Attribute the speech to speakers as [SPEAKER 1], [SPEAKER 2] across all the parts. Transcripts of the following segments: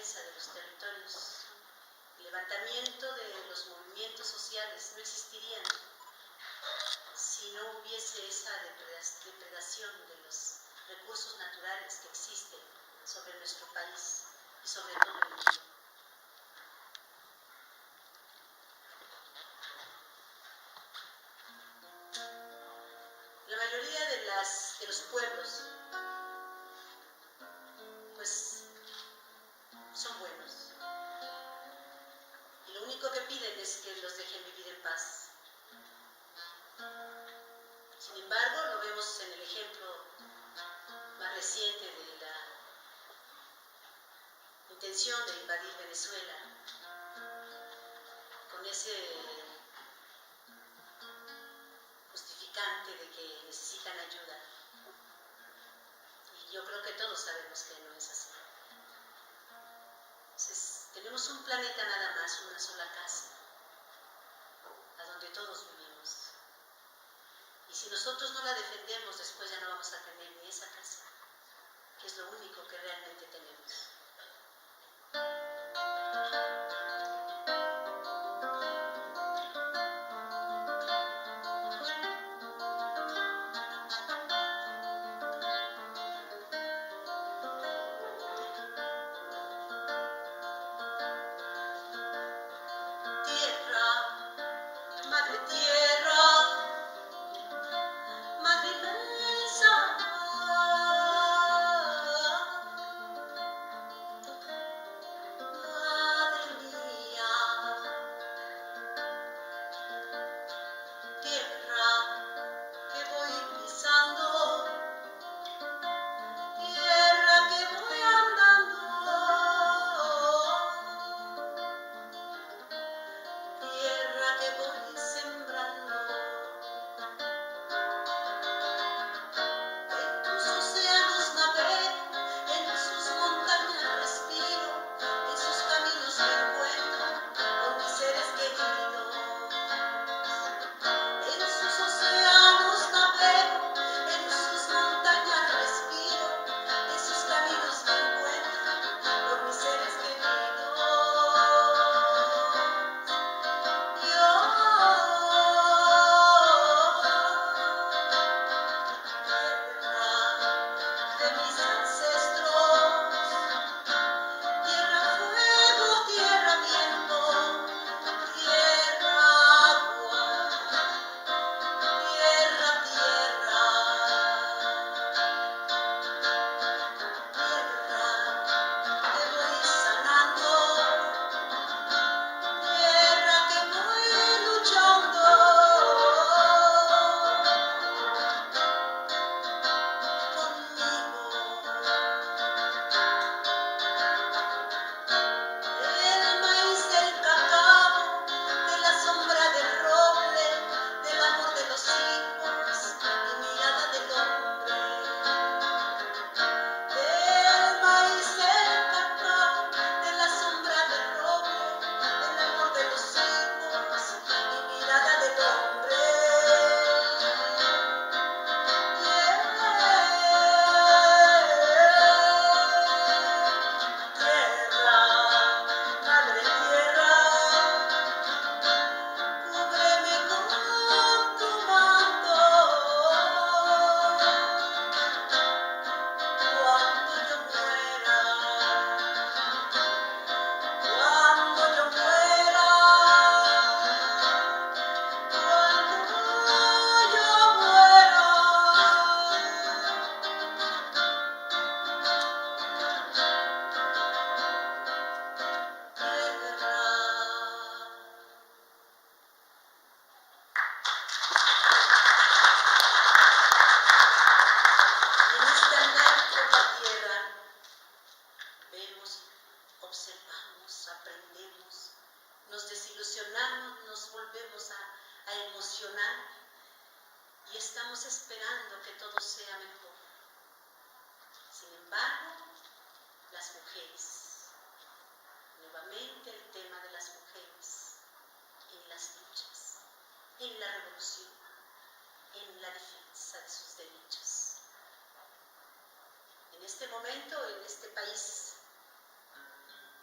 [SPEAKER 1] defensa de los territorios, el levantamiento de los movimientos sociales no existirían si no hubiese esa depredación de los recursos naturales que existen sobre nuestro país y sobre todo el mundo. La mayoría de los pueblos pues son buenos y lo único que piden es que los dejen vivir en paz. Sin embargo, lo vemos en el ejemplo más reciente de la intención de invadir Venezuela, con ese justificante de que necesitan ayuda. Y yo creo que todos sabemos que no es así. Entonces, tenemos un planeta nada más, una sola casa, a donde todos vivimos. Y si nosotros no la defendemos, después ya no vamos a tener ni esa casa, que es lo único que realmente tenemos.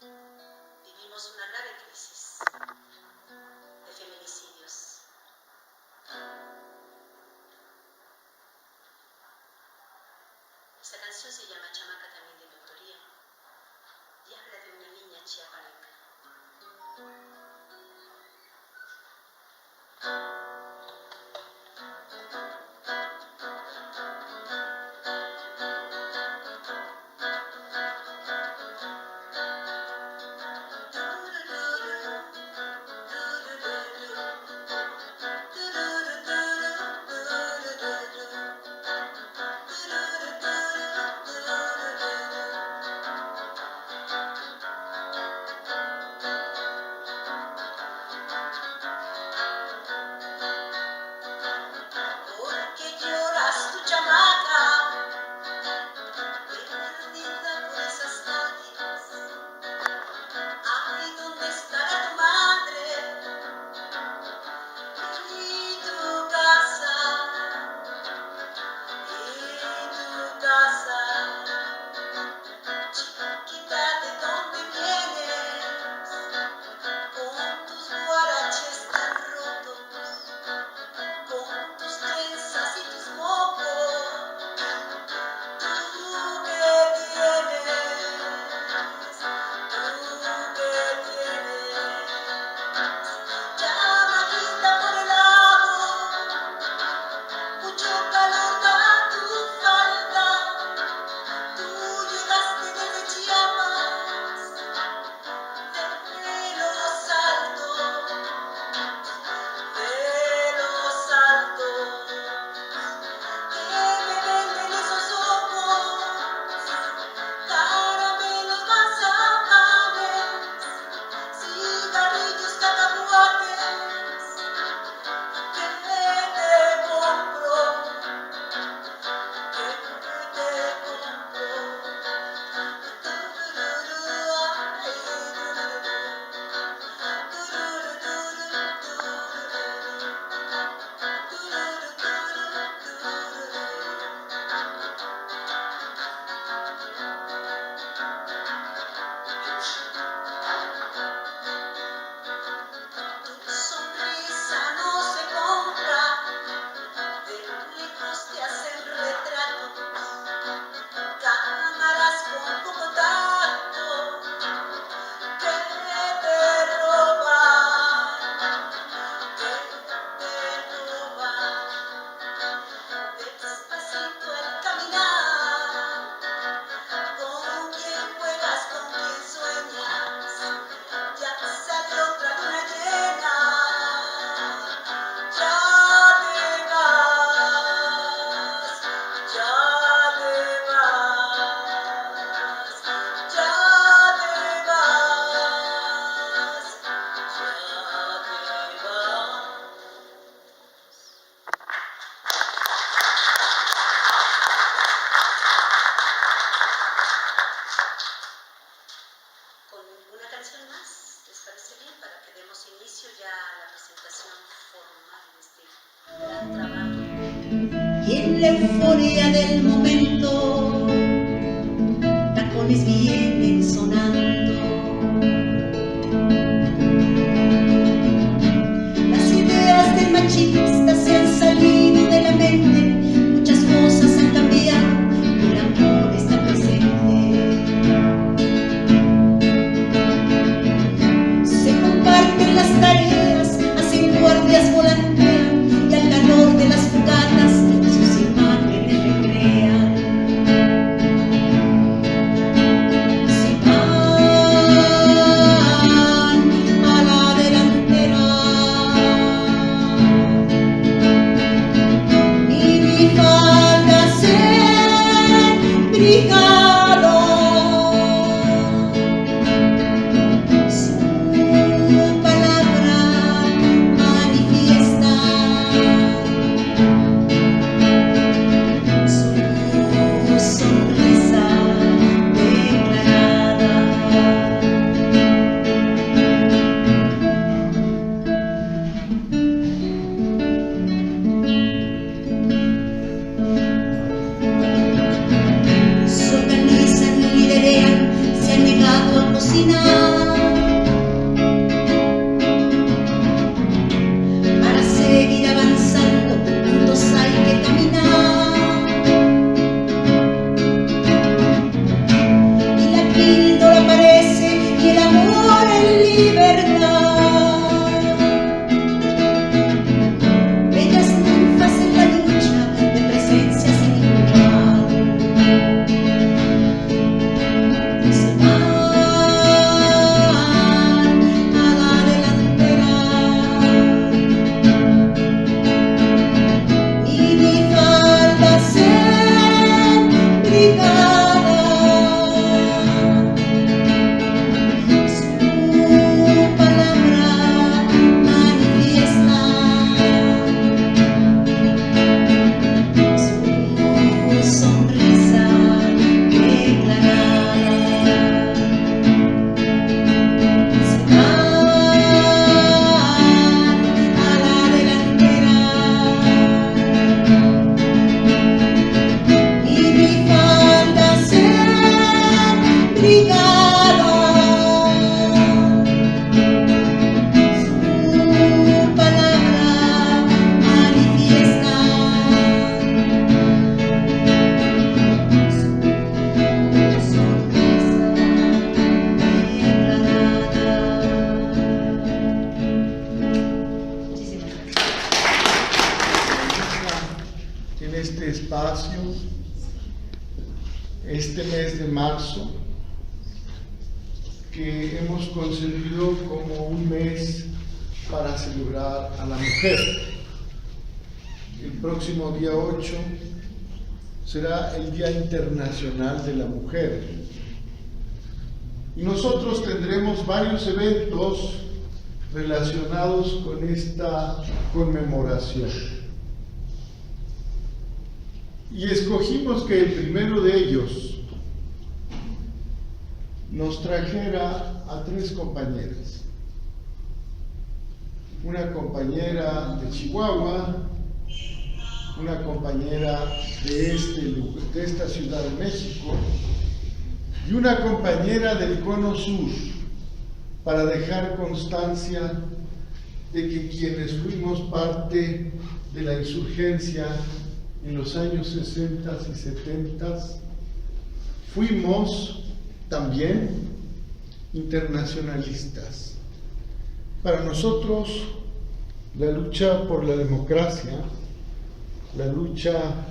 [SPEAKER 1] vivimos una grave crisis de feminicidios. Esta canción se llama Chamaca, también de mi autoría, y habla de una niña chiapaneca.
[SPEAKER 2] Y en la euforia del momento, tacones vienen sonando. Las ideas del machista se han salido de la mente, muchas cosas han cambiado, el amor está presente. Se comparten las tareas, hacen guardias, volantean, y al calor de las fogatas sus imágenes recrean. Se van a la delantera, minifaldas en brigado. Su palabra manifiesta, su sonrisa declarada. Se organizan, liderean, se han negado a cocinar.
[SPEAKER 3] este mes de marzo, que hemos concebido como un mes para celebrar a la mujer. El próximo día 8 será el Día Internacional de la Mujer. Y nosotros tendremos varios eventos relacionados con esta conmemoración. Y escogimos que el primero de ellos nos trajera a 3 compañeras. Una compañera de Chihuahua, una compañera de esta Ciudad de México y una compañera del Cono Sur, para dejar constancia de que quienes fuimos parte de la insurgencia en los años 60 y 70 fuimos también internacionalistas. Para nosotros, la lucha por la democracia, la lucha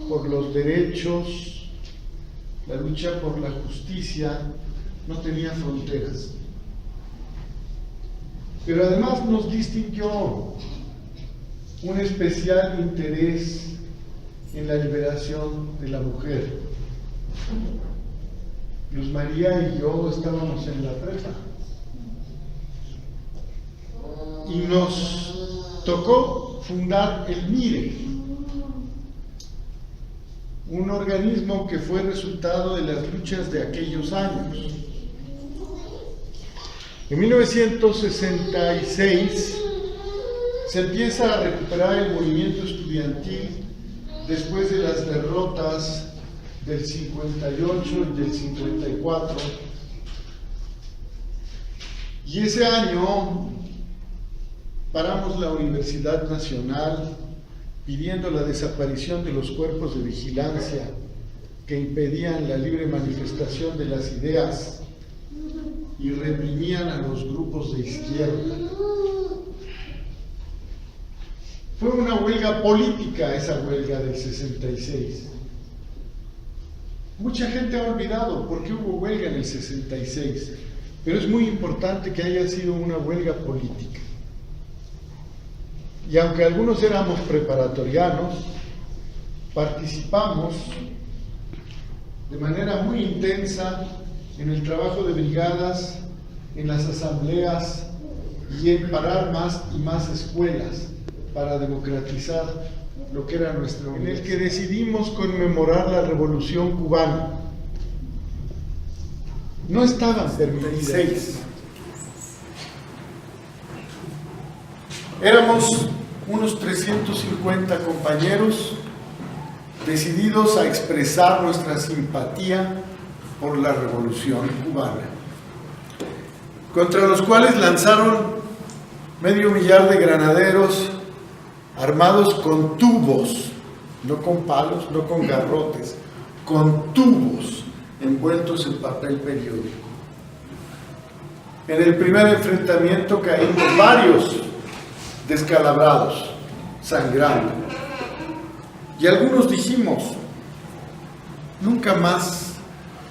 [SPEAKER 3] por los derechos, la lucha por la justicia no tenía fronteras. Pero además nos distinguió un especial interés en la liberación de la mujer. Luz María y yo estábamos en la prepa y nos tocó fundar el MIRE, un organismo que fue resultado de las luchas de aquellos años. En 1966 se empieza a recuperar el movimiento estudiantil después de las derrotas del 58 y del 54, y ese año paramos la Universidad Nacional pidiendo la desaparición de los cuerpos de vigilancia que impedían la libre manifestación de las ideas y reprimían a los grupos de izquierda. Fue una huelga política esa huelga del 66. Mucha gente ha olvidado por qué hubo huelga en el 66, pero es muy importante que haya sido una huelga política. Y aunque algunos éramos preparatorianos, participamos de manera muy intensa en el trabajo de brigadas, en las asambleas y en parar más y más escuelas para democratizar lo que era nuestra universidad. En el que decidimos conmemorar la Revolución Cubana. No estaban permitidas. Éramos unos 350 compañeros decididos a expresar nuestra simpatía por la Revolución Cubana, contra los cuales lanzaron 500,000 de granaderos armados con tubos, no con palos, no con garrotes, con tubos envueltos en papel periódico. En el primer enfrentamiento caímos varios descalabrados, sangrando, y algunos dijimos: nunca más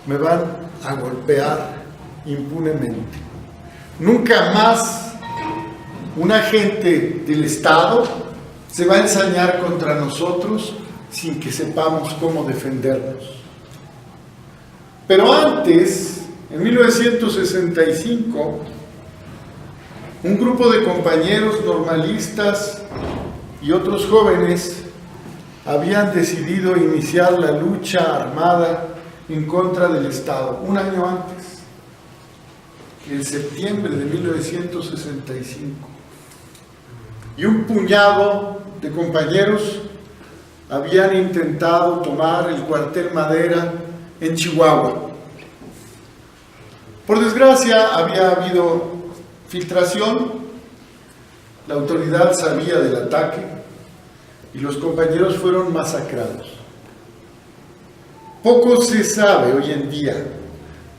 [SPEAKER 3] me van a golpear impunemente, nunca más un agente del Estado se va a ensañar contra nosotros sin que sepamos cómo defendernos. Pero antes, en 1965, un grupo de compañeros normalistas y otros jóvenes habían decidido iniciar la lucha armada en contra del Estado, un año antes, en septiembre de 1965. Y un puñado de compañeros habían intentado tomar el cuartel Madera en Chihuahua. Por desgracia, había habido filtración, la autoridad sabía del ataque y los compañeros fueron masacrados. Poco se sabe hoy en día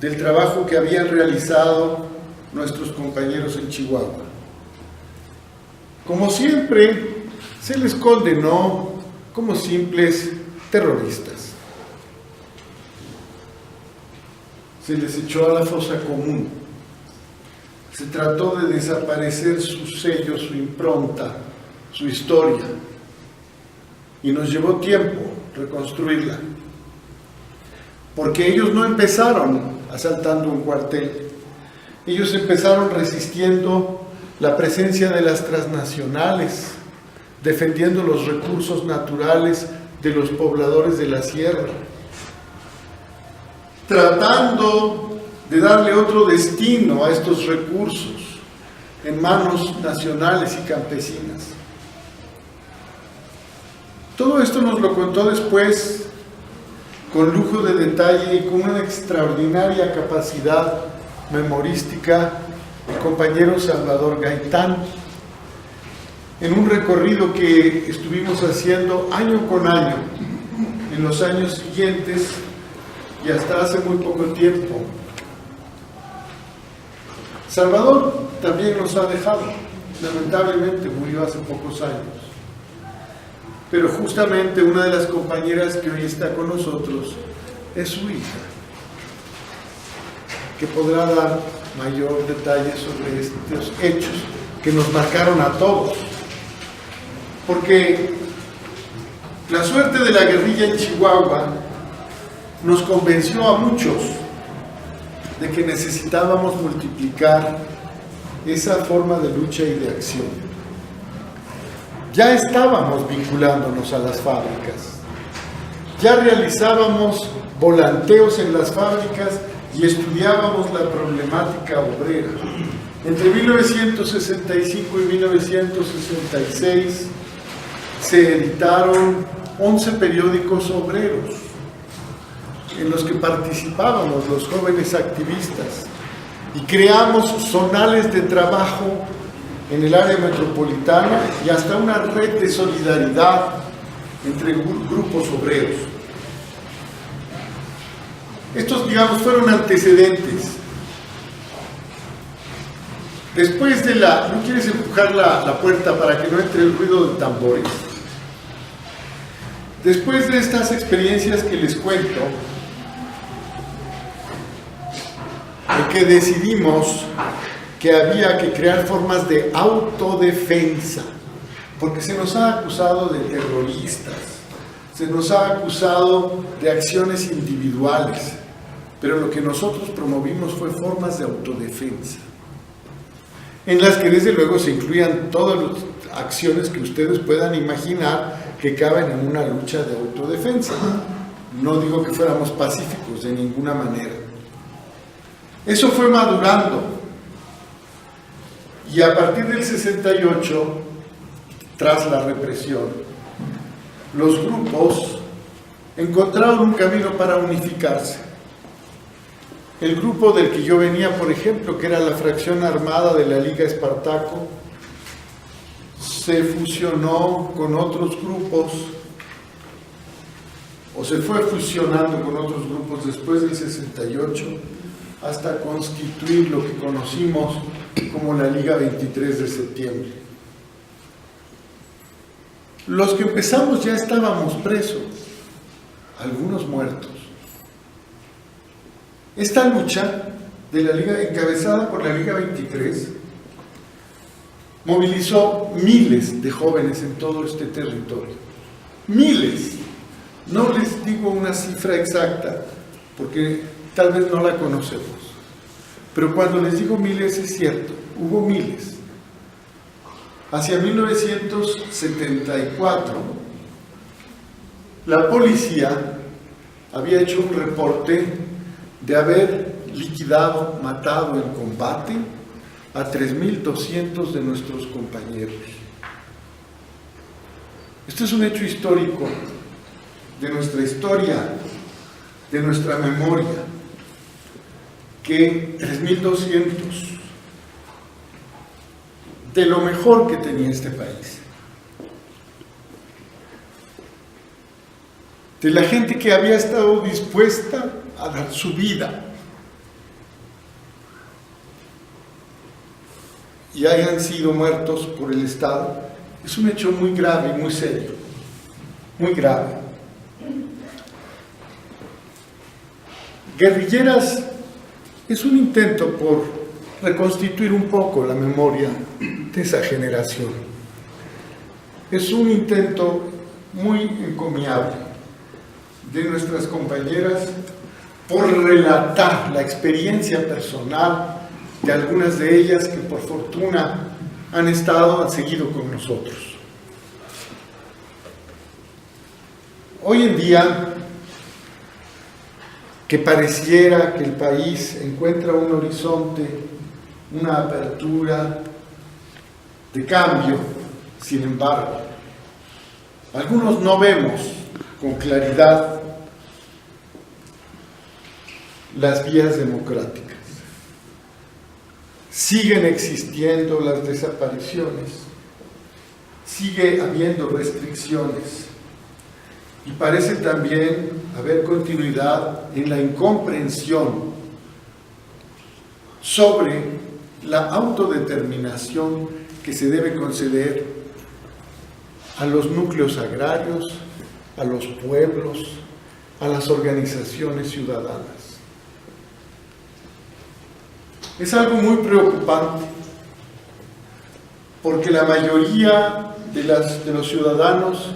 [SPEAKER 3] del trabajo que habían realizado nuestros compañeros en Chihuahua. Como siempre, se les condenó como simples terroristas. se les echó a la fosa común. Se trató de desaparecer su sello, su impronta, su historia. Y nos llevó tiempo reconstruirla. Porque ellos no empezaron asaltando un cuartel. Ellos empezaron resistiendo la presencia de las transnacionales, defendiendo los recursos naturales de los pobladores de la sierra, tratando de darle otro destino a estos recursos en manos nacionales y campesinas. Todo esto nos lo contó después, con lujo de detalle y con una extraordinaria capacidad memorística, el compañero Salvador Gaitán, en un recorrido que estuvimos haciendo año con año, en los años siguientes y hasta hace muy poco tiempo. Salvador también nos ha dejado, lamentablemente murió hace pocos años, pero justamente una de las compañeras que hoy está con nosotros es su hija, que podrá dar mayor detalle sobre estos hechos que nos marcaron a todos. Porque la suerte de la guerrilla en Chihuahua nos convenció a muchos de que necesitábamos multiplicar esa forma de lucha y de acción. Ya estábamos vinculándonos a las fábricas, ya realizábamos volanteos en las fábricas y estudiábamos la problemática obrera. Entre 1965 y 1966 se editaron 11 periódicos obreros en los que participábamos los jóvenes activistas y creamos zonales de trabajo en el área metropolitana y hasta una red de solidaridad entre grupos obreros. Estos, digamos, fueron antecedentes. Después de ¿no quieres empujar la puerta para que no entre el ruido de tambores? Después de estas experiencias que les cuento, que decidimos que había que crear formas de autodefensa, porque se nos ha acusado de terroristas, se nos ha acusado de acciones individuales, pero lo que nosotros promovimos fue formas de autodefensa, en las que desde luego se incluían todas las acciones que ustedes puedan imaginar que caben en una lucha de autodefensa. No digo que fuéramos pacíficos de ninguna manera. Eso fue madurando, y a partir del 68, tras la represión, los grupos encontraron un camino para unificarse. El grupo del que yo venía, por ejemplo, que era la fracción armada de la Liga Espartaco, se fusionó con otros grupos, o se fue fusionando con otros grupos después del 68, hasta constituir lo que conocimos como la Liga 23 de septiembre. Los que empezamos ya estábamos presos, algunos muertos. Esta lucha de la Liga, encabezada por la Liga 23, movilizó miles de jóvenes en todo este territorio. Miles. No les digo una cifra exacta, porque tal vez no la conocemos. Pero cuando les digo miles es cierto, hubo miles. Hacia 1974, la policía había hecho un reporte de haber liquidado, matado en combate a 3.200 de nuestros compañeros. Este es un hecho histórico de nuestra historia, de nuestra memoria, que 3.200 de lo mejor que tenía este país, de la gente que había estado dispuesta a dar su vida, y hayan sido muertos por el Estado, es un hecho muy grave y muy serio, muy grave. Guerrilleras es un intento por reconstituir un poco la memoria de esa generación. Es un intento muy encomiable de nuestras compañeras por relatar la experiencia personal de algunas de ellas que por fortuna han seguido con nosotros. Hoy en día, que pareciera que el país encuentra un horizonte, una apertura de cambio, sin embargo, algunos no vemos con claridad las vías democráticas. Siguen existiendo las desapariciones, sigue habiendo restricciones y parece también haber continuidad en la incomprensión sobre la autodeterminación que se debe conceder a los núcleos agrarios, a los pueblos, a las organizaciones ciudadanas. Es algo muy preocupante, porque la mayoría de los ciudadanos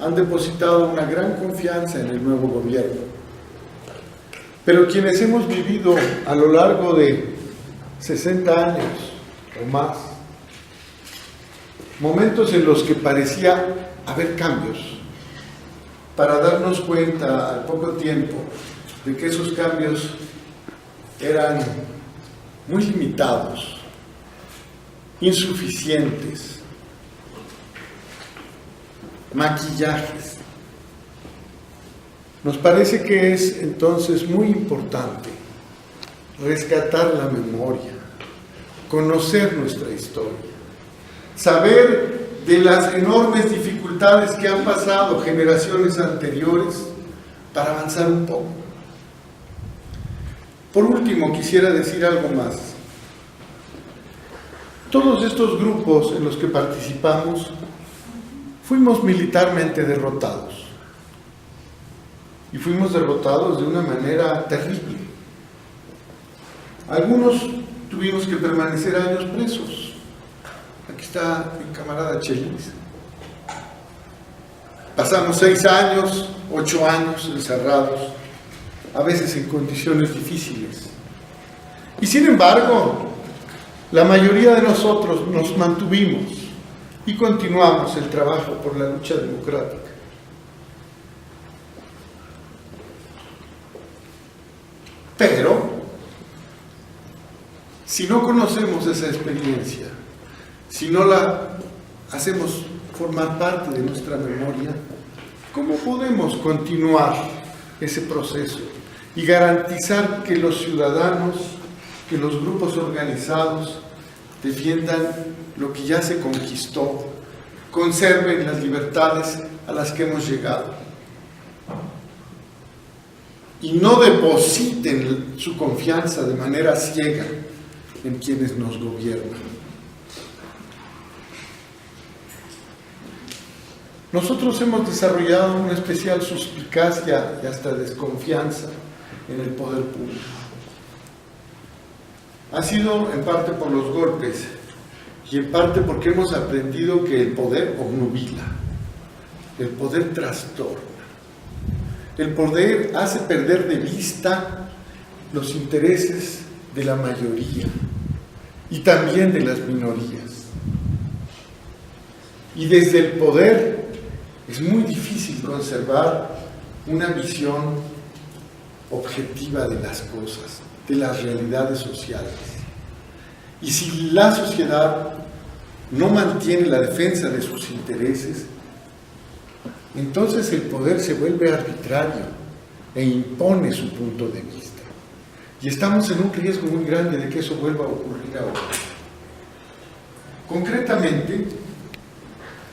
[SPEAKER 3] han depositado una gran confianza en el nuevo gobierno. Pero quienes hemos vivido a lo largo de 60 años o más, momentos en los que parecía haber cambios, para darnos cuenta al poco tiempo de que esos cambios eran muy limitados, insuficientes, maquillajes. Nos parece que es entonces muy importante rescatar la memoria, conocer nuestra historia, saber de las enormes dificultades que han pasado generaciones anteriores para avanzar un poco. Por último, quisiera decir algo más. Todos estos grupos en los que participamos fuimos militarmente derrotados. Y fuimos derrotados de una manera terrible. Algunos tuvimos que permanecer años presos. Aquí está mi camarada Chelis. Pasamos 6 años, 8 años encerrados, a veces en condiciones difíciles. Y sin embargo, la mayoría de nosotros nos mantuvimos y continuamos el trabajo por la lucha democrática. Pero, si no conocemos esa experiencia, si no la hacemos formar parte de nuestra memoria, ¿cómo podemos continuar ese proceso y garantizar que los ciudadanos, que los grupos organizados defiendan lo que ya se conquistó, conserven las libertades a las que hemos llegado y no depositen su confianza de manera ciega en quienes nos gobiernan? Nosotros hemos desarrollado una especial suspicacia y hasta desconfianza en el poder público. Ha sido en parte por los golpes y en parte porque hemos aprendido que el poder obnubila, el poder trastorna, el poder hace perder de vista los intereses de la mayoría y también de las minorías. Y desde el poder es muy difícil conservar una visión objetiva de las cosas, de las realidades sociales. Y si la sociedad no mantiene la defensa de sus intereses, entonces el poder se vuelve arbitrario e impone su punto de vista. Y estamos en un riesgo muy grande de que eso vuelva a ocurrir ahora. Concretamente,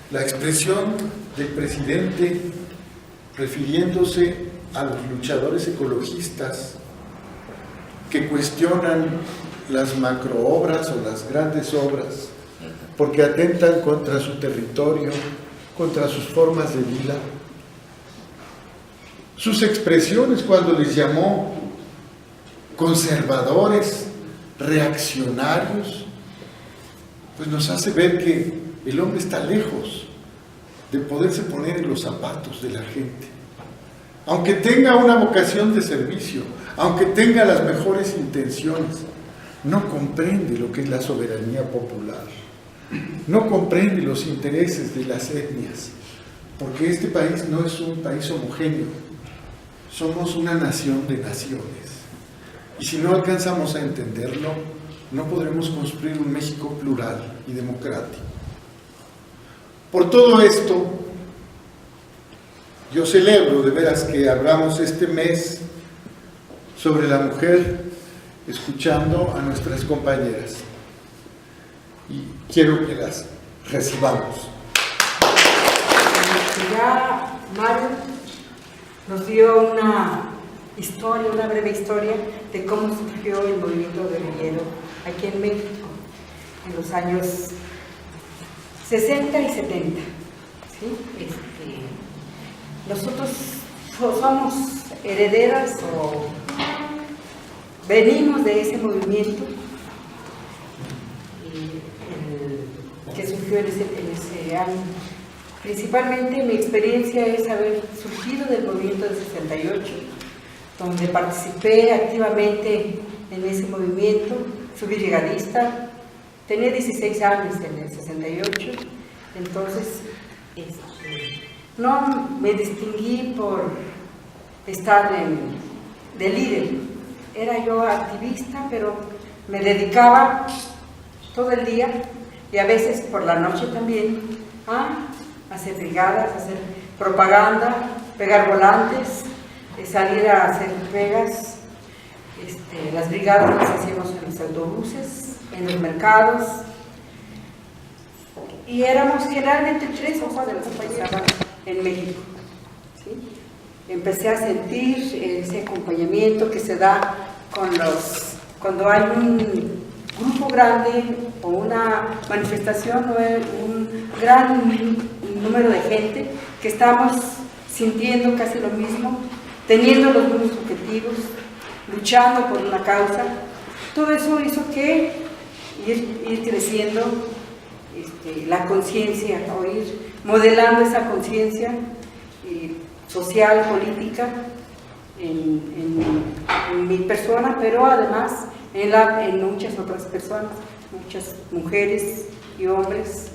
[SPEAKER 3] la expresión del presidente refiriéndose a los luchadores ecologistas que cuestionan las macroobras o las grandes obras porque atentan contra su territorio, contra sus formas de vida. Sus expresiones cuando les llamó conservadores, reaccionarios, pues nos hace ver que el hombre está lejos de poderse poner en los zapatos de la gente. Aunque tenga una vocación de servicio, aunque tenga las mejores intenciones, no comprende lo que es la soberanía popular, no comprende los intereses de las etnias, porque este país no es un país homogéneo, somos una nación de naciones, y si no alcanzamos a entenderlo, no podremos construir un México plural y democrático. Por todo esto, yo celebro de veras que hablamos este mes sobre la mujer, escuchando a nuestras compañeras, y quiero que las recibamos.
[SPEAKER 4] Ya Mario nos dio una historia, una breve historia de cómo surgió el movimiento guerrillero aquí en México en los años 60 y 70. ¿Sí? Nosotros somos herederas o venimos de ese movimiento que surgió en ese año. Principalmente mi experiencia es haber surgido del movimiento del 68, donde participé activamente en ese movimiento, fui brigadista, tenía 16 años en el 68, entonces no me distinguí por estar de líder, era yo activista, pero me dedicaba todo el día y a veces por la noche también a hacer brigadas, a hacer propaganda, pegar volantes, salir a hacer pegas. Las brigadas las hacíamos en los autobuses, en los mercados, y éramos generalmente 3 o 4 compañeros en México. ¿Sí? Empecé a sentir ese acompañamiento que se da cuando hay un grupo grande o una manifestación o un gran número de gente que estamos sintiendo casi lo mismo, teniendo los mismos objetivos, luchando por una causa. Todo eso hizo que ir creciendo la conciencia, o ir modelando esa conciencia social, política en mi persona, pero además en muchas otras personas, muchas mujeres y hombres,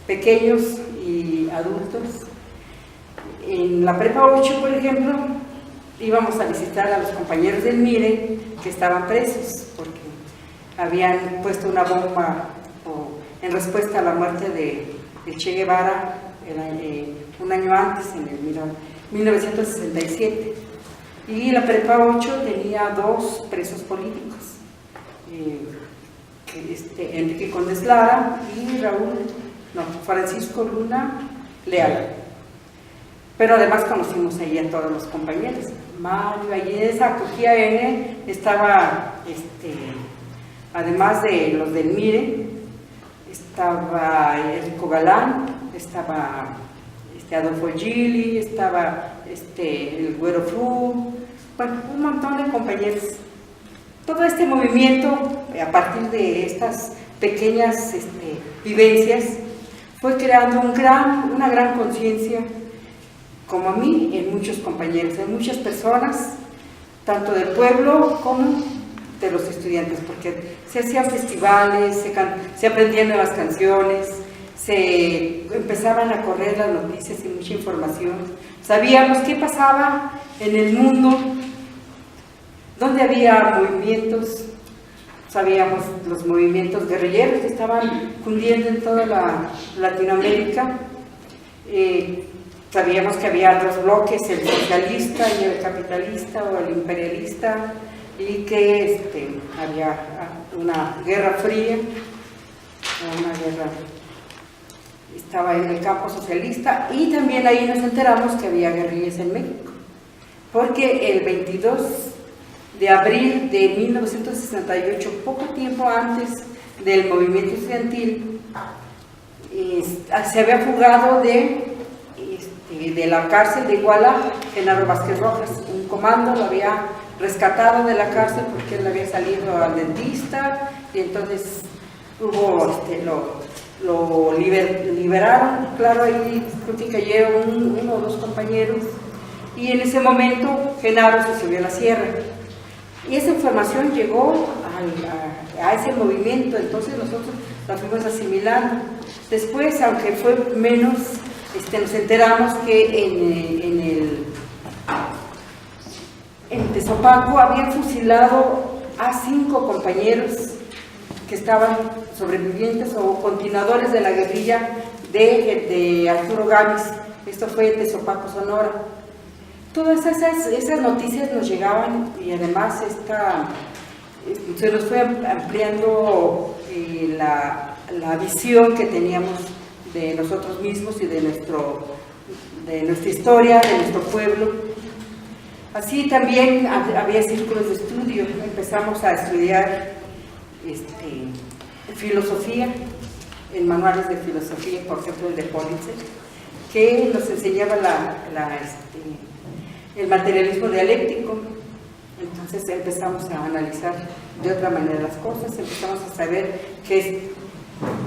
[SPEAKER 4] pequeños y adultos. En la Prepa 8, por ejemplo, íbamos a visitar a los compañeros del MIRE que estaban presos porque habían puesto una bomba en respuesta a la muerte de Che Guevara un año antes, en el 1967. Y la Prepa 8 tenía 2 presos políticos, Enrique Condes Lara y Francisco Luna Leal. Pero además conocimos ahí a todos los compañeros. Mario, allí en esa acogida estaba, además de los del MIRE, estaba Enrico Galán, estaba Adolfo Gili, estaba el Güero Fu, bueno, un montón de compañeros. Todo este movimiento, a partir de estas pequeñas vivencias, fue creando una gran conciencia, como a mí, en muchos compañeros, en muchas personas, tanto del pueblo como de los estudiantes, porque se hacían festivales, se aprendían nuevas canciones, se empezaban a correr las noticias y mucha información. Sabíamos qué pasaba en el mundo, donde había movimientos, sabíamos los movimientos guerrilleros que estaban cundiendo en toda la Latinoamérica. Sabíamos que había 2 bloques, el socialista y el capitalista o el imperialista, y que había una guerra fría, una guerra, estaba en el campo socialista, y también ahí nos enteramos que había guerrillas en México, porque el 22 de abril de 1968, poco tiempo antes del movimiento estudiantil, se había fugado de la cárcel de Iguala Genaro Vázquez Rojas, un comando lo había rescatado de la cárcel porque él había salido al dentista, y entonces hubo, lo liberaron. Claro, ahí creo que cayeron uno o dos compañeros, y en ese momento Genaro se subió a la sierra. Y esa información llegó a ese movimiento, entonces nosotros la fuimos asimilando. Después, aunque fue menos, nos enteramos que en Tezopaco habían fusilado a 5 compañeros que estaban sobrevivientes o continuadores de la guerrilla de Arturo Gámez. Esto fue en Tezopaco, Sonora. Todas esas noticias nos llegaban, y además se nos fue ampliando la visión que teníamos de nosotros mismos y de nuestra historia, de nuestro pueblo. Así también había círculos de estudio. Empezamos a estudiar filosofía, en manuales de filosofía, por ejemplo el de Pulitzer, que nos enseñaba el materialismo dialéctico. Entonces empezamos a analizar de otra manera las cosas, empezamos a saber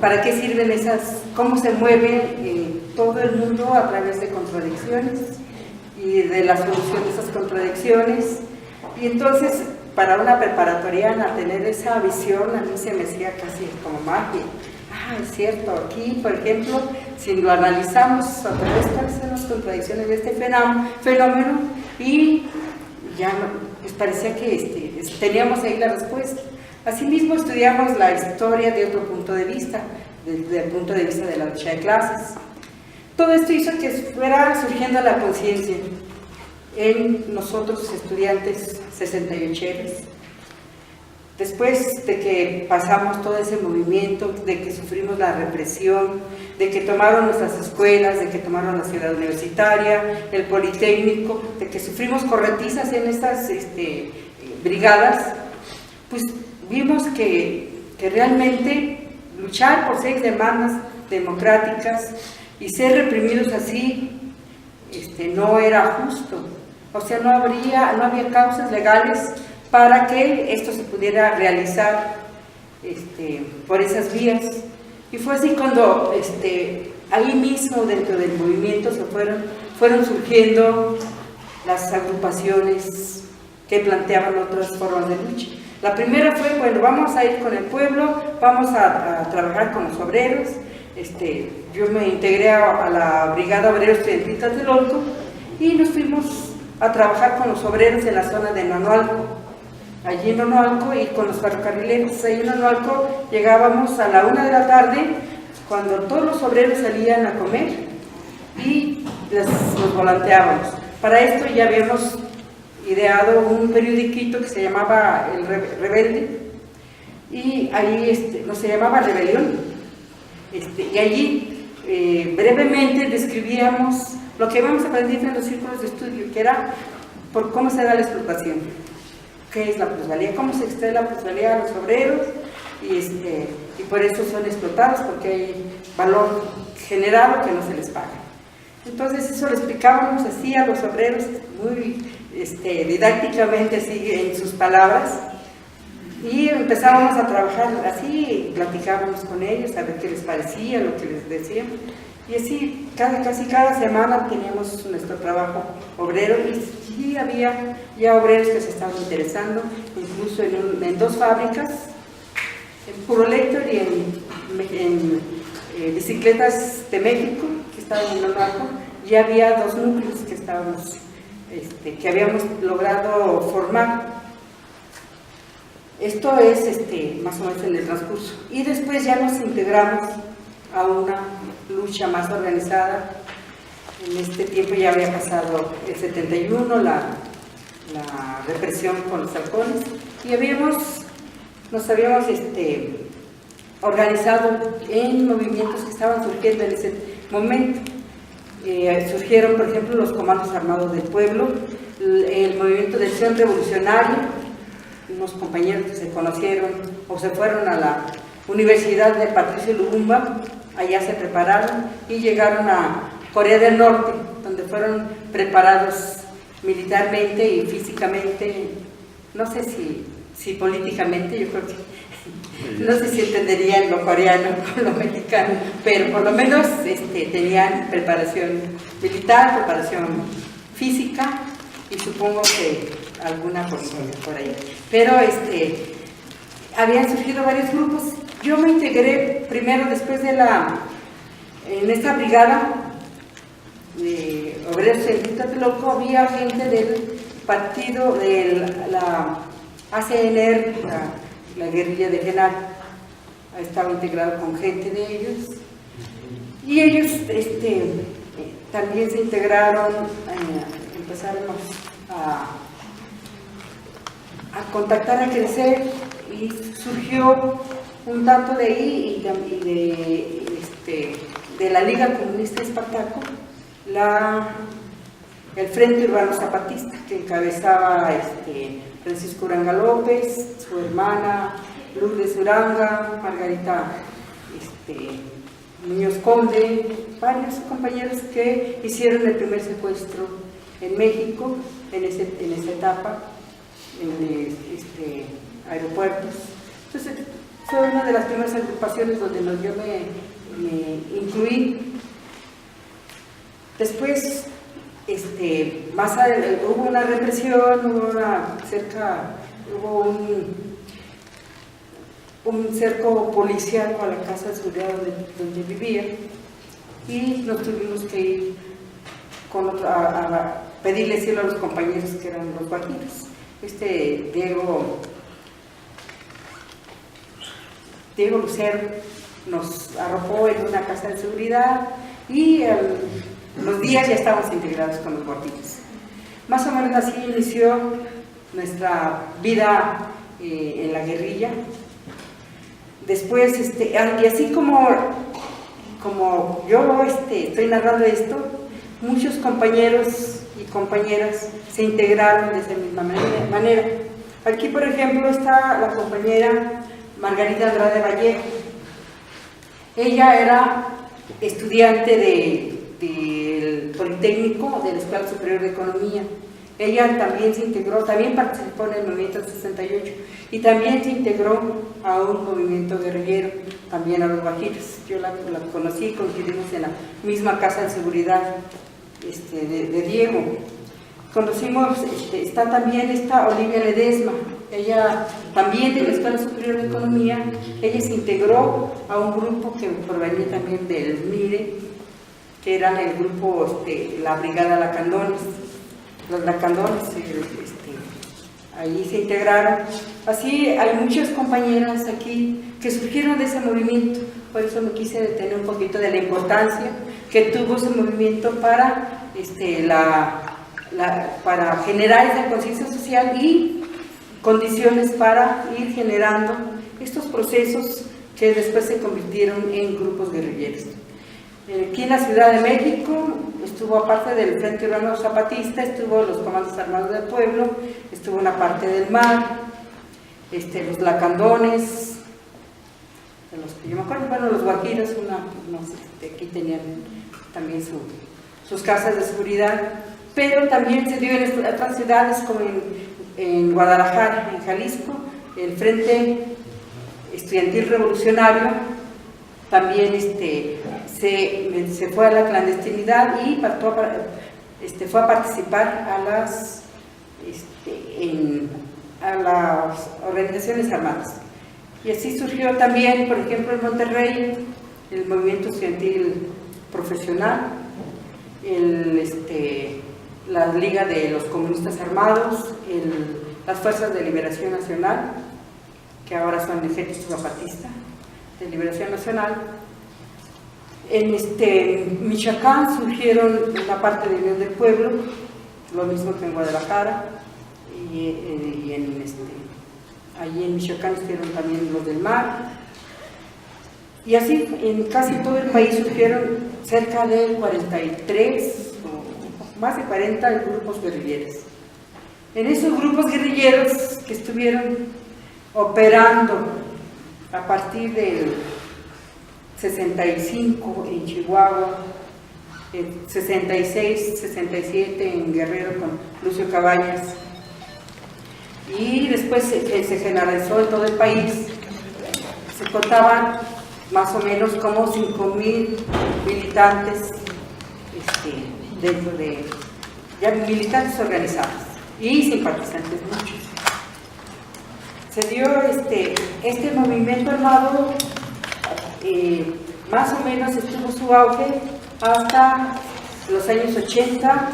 [SPEAKER 4] para qué sirven cómo se mueve todo el mundo a través de contradicciones y de la solución de esas contradicciones. Y entonces, para una preparatoriana, tener esa visión a mí se me hacía casi como magia. Es cierto, aquí, por ejemplo, si lo analizamos a través de cuáles son las contradicciones de este fenómeno, y ya pues parecía que teníamos ahí la respuesta. Asimismo, estudiamos la historia de otro punto de vista, desde el punto de vista de la lucha de clases. Todo esto hizo que fuera surgiendo la conciencia en nosotros, estudiantes 68eros. Después de que pasamos todo ese movimiento, de que sufrimos la represión, de que tomaron nuestras escuelas, de que tomaron la ciudad universitaria, el Politécnico, de que sufrimos corretizas en estas brigadas, pues vimos que realmente luchar por 6 demandas democráticas y ser reprimidos así no era justo. O sea, no había causas legales para que esto se pudiera realizar por esas vías. Y fue así cuando ahí mismo dentro del movimiento fueron surgiendo las agrupaciones que planteaban otras formas de lucha. La primera fue, bueno, vamos a ir con el pueblo, vamos a trabajar con los obreros. Yo me integré a la Brigada Obrera Estudiantil Tlatelolco y nos fuimos a trabajar con los obreros en la zona de Nonualco. Allí en Nonualco, y con los ferrocarrileros. Ahí en Nonualco llegábamos a la 1 de la tarde, cuando todos los obreros salían a comer, y nos volanteábamos. Para esto ya habíamos ideado un periodiquito que se llamaba El Rebelde, y ahí no se llamaba Rebelión, y allí brevemente describíamos lo que íbamos aprendiendo en los círculos de estudio, que era por cómo se da la explotación. ¿Qué es la plusvalía? ¿Cómo se extrae la plusvalía a los obreros? Y por eso son explotados, porque hay valor generado que no se les paga. Entonces eso lo explicábamos así a los obreros, muy didácticamente, así en sus palabras, y empezábamos a trabajar así, platicábamos con ellos a ver qué les parecía, lo que les decíamos. Y así, casi cada semana teníamos nuestro trabajo obrero, y sí había ya obreros que se estaban interesando, incluso en 2 fábricas, en Puro Lector y en Bicicletas de México, que estaban en Nonualco. Ya había 2 núcleos que habíamos logrado formar. Esto es más o menos en el transcurso. Y después ya nos integramos a una lucha más organizada. En este tiempo ya había pasado el 71, la represión con los halcones, y nos habíamos organizado en movimientos que estaban surgiendo en ese momento. Surgieron, por ejemplo, los comandos armados del pueblo, el movimiento de acción revolucionaria, unos compañeros que se conocieron o se fueron a la Universidad de Patricio Lumumba. Allá se prepararon y llegaron a Corea del Norte, donde fueron preparados militarmente y físicamente, no sé si políticamente, yo creo que no sé si entenderían lo coreano con lo mexicano, pero por lo menos tenían preparación militar, preparación física y supongo que alguna política por ahí. Pero habían surgido varios grupos. Yo me integré primero después de en esta brigada de obreros en Tlatelolco. Había gente del partido de la ACNR, la guerrilla de Genal, estaba integrado con gente de ellos, y ellos también se integraron, empezaron a contactar, a crecer, y surgió un tanto de ahí y de la Liga Comunista Espartaco, el Frente Urbano Zapatista, que encabezaba Francisco Uranga López, su hermana Lourdes Uranga, Margarita Muñoz Conde, varios compañeros que hicieron el primer secuestro en México en esa etapa, en aeropuertos. Entonces fue una de las primeras agrupaciones donde yo me incluí. Después más adelante, hubo una represión, hubo un cerco policial a la casa de seguridad donde vivía, y nos tuvimos que ir a pedirle asilo a los compañeros que eran los guajiros. Diego Lucero nos arropó en una casa de seguridad y los días ya estábamos integrados con los guajiros. Más o menos así inició nuestra vida en la guerrilla. Después, y así como yo estoy narrando esto, muchos compañeros y compañeras se integraron de esa misma manera. Aquí, por ejemplo, está la compañera Margarita Andrade Vallejo. Ella era estudiante del Politécnico de la Escuela Superior de Economía. Ella también se integró, también participó en el movimiento del 68 y también se integró a un movimiento guerrillero, también a los guajiros. Yo la conocí, coincidimos en la misma casa de seguridad de Diego. Conocimos, está también Olivia Ledesma, ella también de la Escuela Superior de Economía. Ella se integró a un grupo que provenía también del MIRE, que era el grupo, la Brigada Lacandones. Los Lacandones, ahí se integraron. Así hay muchas compañeras aquí que surgieron de ese movimiento. Por eso me quise detener un poquito de la importancia que tuvo ese movimiento para para generar esa conciencia social y condiciones para ir generando estos procesos que después se convirtieron en grupos guerrilleros. Aquí en la Ciudad de México estuvo, aparte del Frente Urbano Zapatista, estuvo los Comandos Armados del Pueblo, estuvo una parte del MAR, los Lacandones, de los que yo me acuerdo, bueno, los guajiros, aquí tenían también sus casas de seguridad, pero también se dio en otras ciudades como en Guadalajara, en Jalisco, el Frente Estudiantil Revolucionario también se fue a la clandestinidad y fue a participar a las organizaciones armadas. Y así surgió también, por ejemplo, en Monterrey, el movimiento estudiantil profesional, la Liga de los Comunistas Armados, las Fuerzas de Liberación Nacional, que ahora son el Ejército Zapatista de Liberación Nacional. En Michoacán surgieron una parte de Unión del Pueblo, lo mismo que en Guadalajara, y allí en Michoacán estuvieron también los del MAR, y así en casi todo el país surgieron cerca de 43 o más de 40 grupos guerrilleros. En esos grupos guerrilleros que estuvieron operando a partir del 65 en Chihuahua, 66, 67 en Guerrero con Lucio Cabañas. Y después se generalizó en todo el país. Se contaban más o menos como 5,000 militantes dentro de ya militantes organizados y simpatizantes muchos. Se dio este movimiento armado, más o menos estuvo su auge hasta los años 80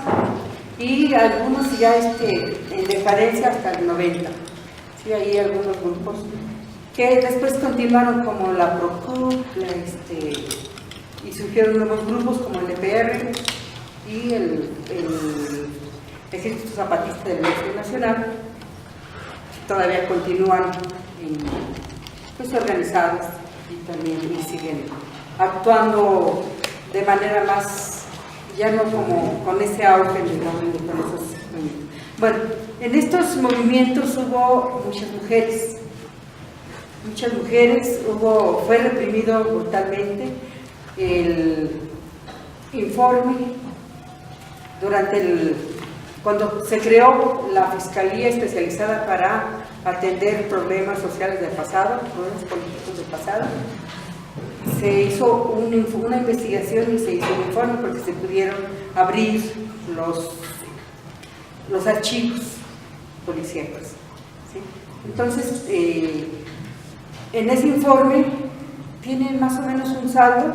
[SPEAKER 4] y algunos ya en decadencia hasta el 90. Sí, hay algunos grupos que después continuaron como la PROCUP, y surgieron nuevos grupos como el EPR y el Ejército Zapatista del Ejército Nacional, que todavía continúan pues, organizados y también siguen actuando de manera más, ya no como con ese auge, digamos, con esos movimientos. Bueno, en estos movimientos hubo muchas mujeres, fue reprimido brutalmente el informe cuando se creó la Fiscalía Especializada para atender problemas sociales del pasado, problemas políticos del pasado. Se hizo una investigación y se hizo un informe porque se pudieron abrir los archivos policíacos, ¿sí? Entonces, en ese informe tiene más o menos un saldo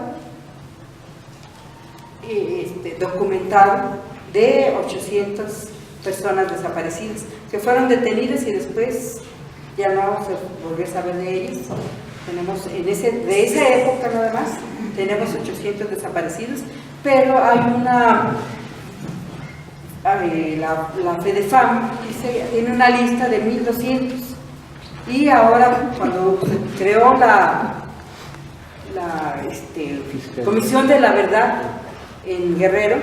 [SPEAKER 4] documentado de 800 personas desaparecidas que fueron detenidas y después ya no se volvió a saber de ellas. Tenemos de esa época nada más, tenemos 800 desaparecidos, pero hay la FEDEFAM tiene una lista de 1,200 y ahora cuando se creó la Comisión de la Verdad en Guerrero,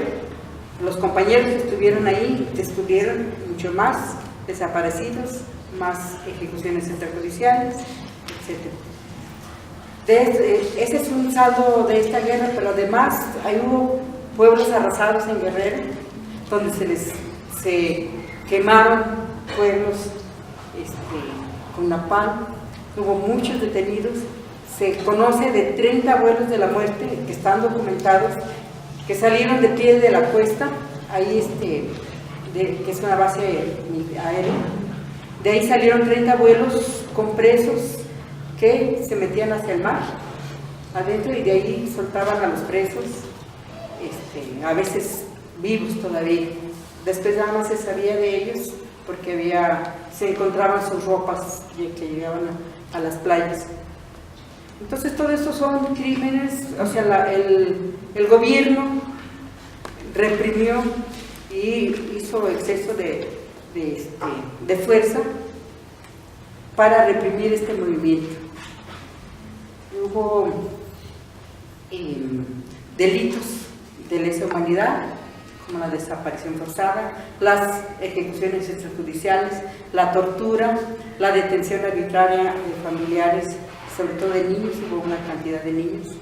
[SPEAKER 4] los compañeros que estuvieron ahí descubrieron mucho más desaparecidos, más ejecuciones extrajudiciales, etc. Ese es un saldo de esta guerra, pero además hubo pueblos arrasados en Guerrero, donde se quemaron pueblos con napalm, hubo muchos detenidos. Se conoce de 30 vuelos de la muerte que están documentados, que salieron de pie de la Cuesta, ahí que es una base aérea. De ahí salieron 30 vuelos con presos que se metían hacia el mar, adentro, y de ahí soltaban a los presos, a veces vivos todavía. Después nada más se sabía de ellos porque se encontraban sus ropas que llegaban a las playas. Entonces todo esto son crímenes, o sea, el gobierno reprimió y hizo exceso de fuerza para reprimir este movimiento. Hubo delitos de lesa humanidad, como la desaparición forzada, las ejecuciones extrajudiciales, la tortura, la detención arbitraria de familiares, sobre todo de niños. Hubo una cantidad de niños.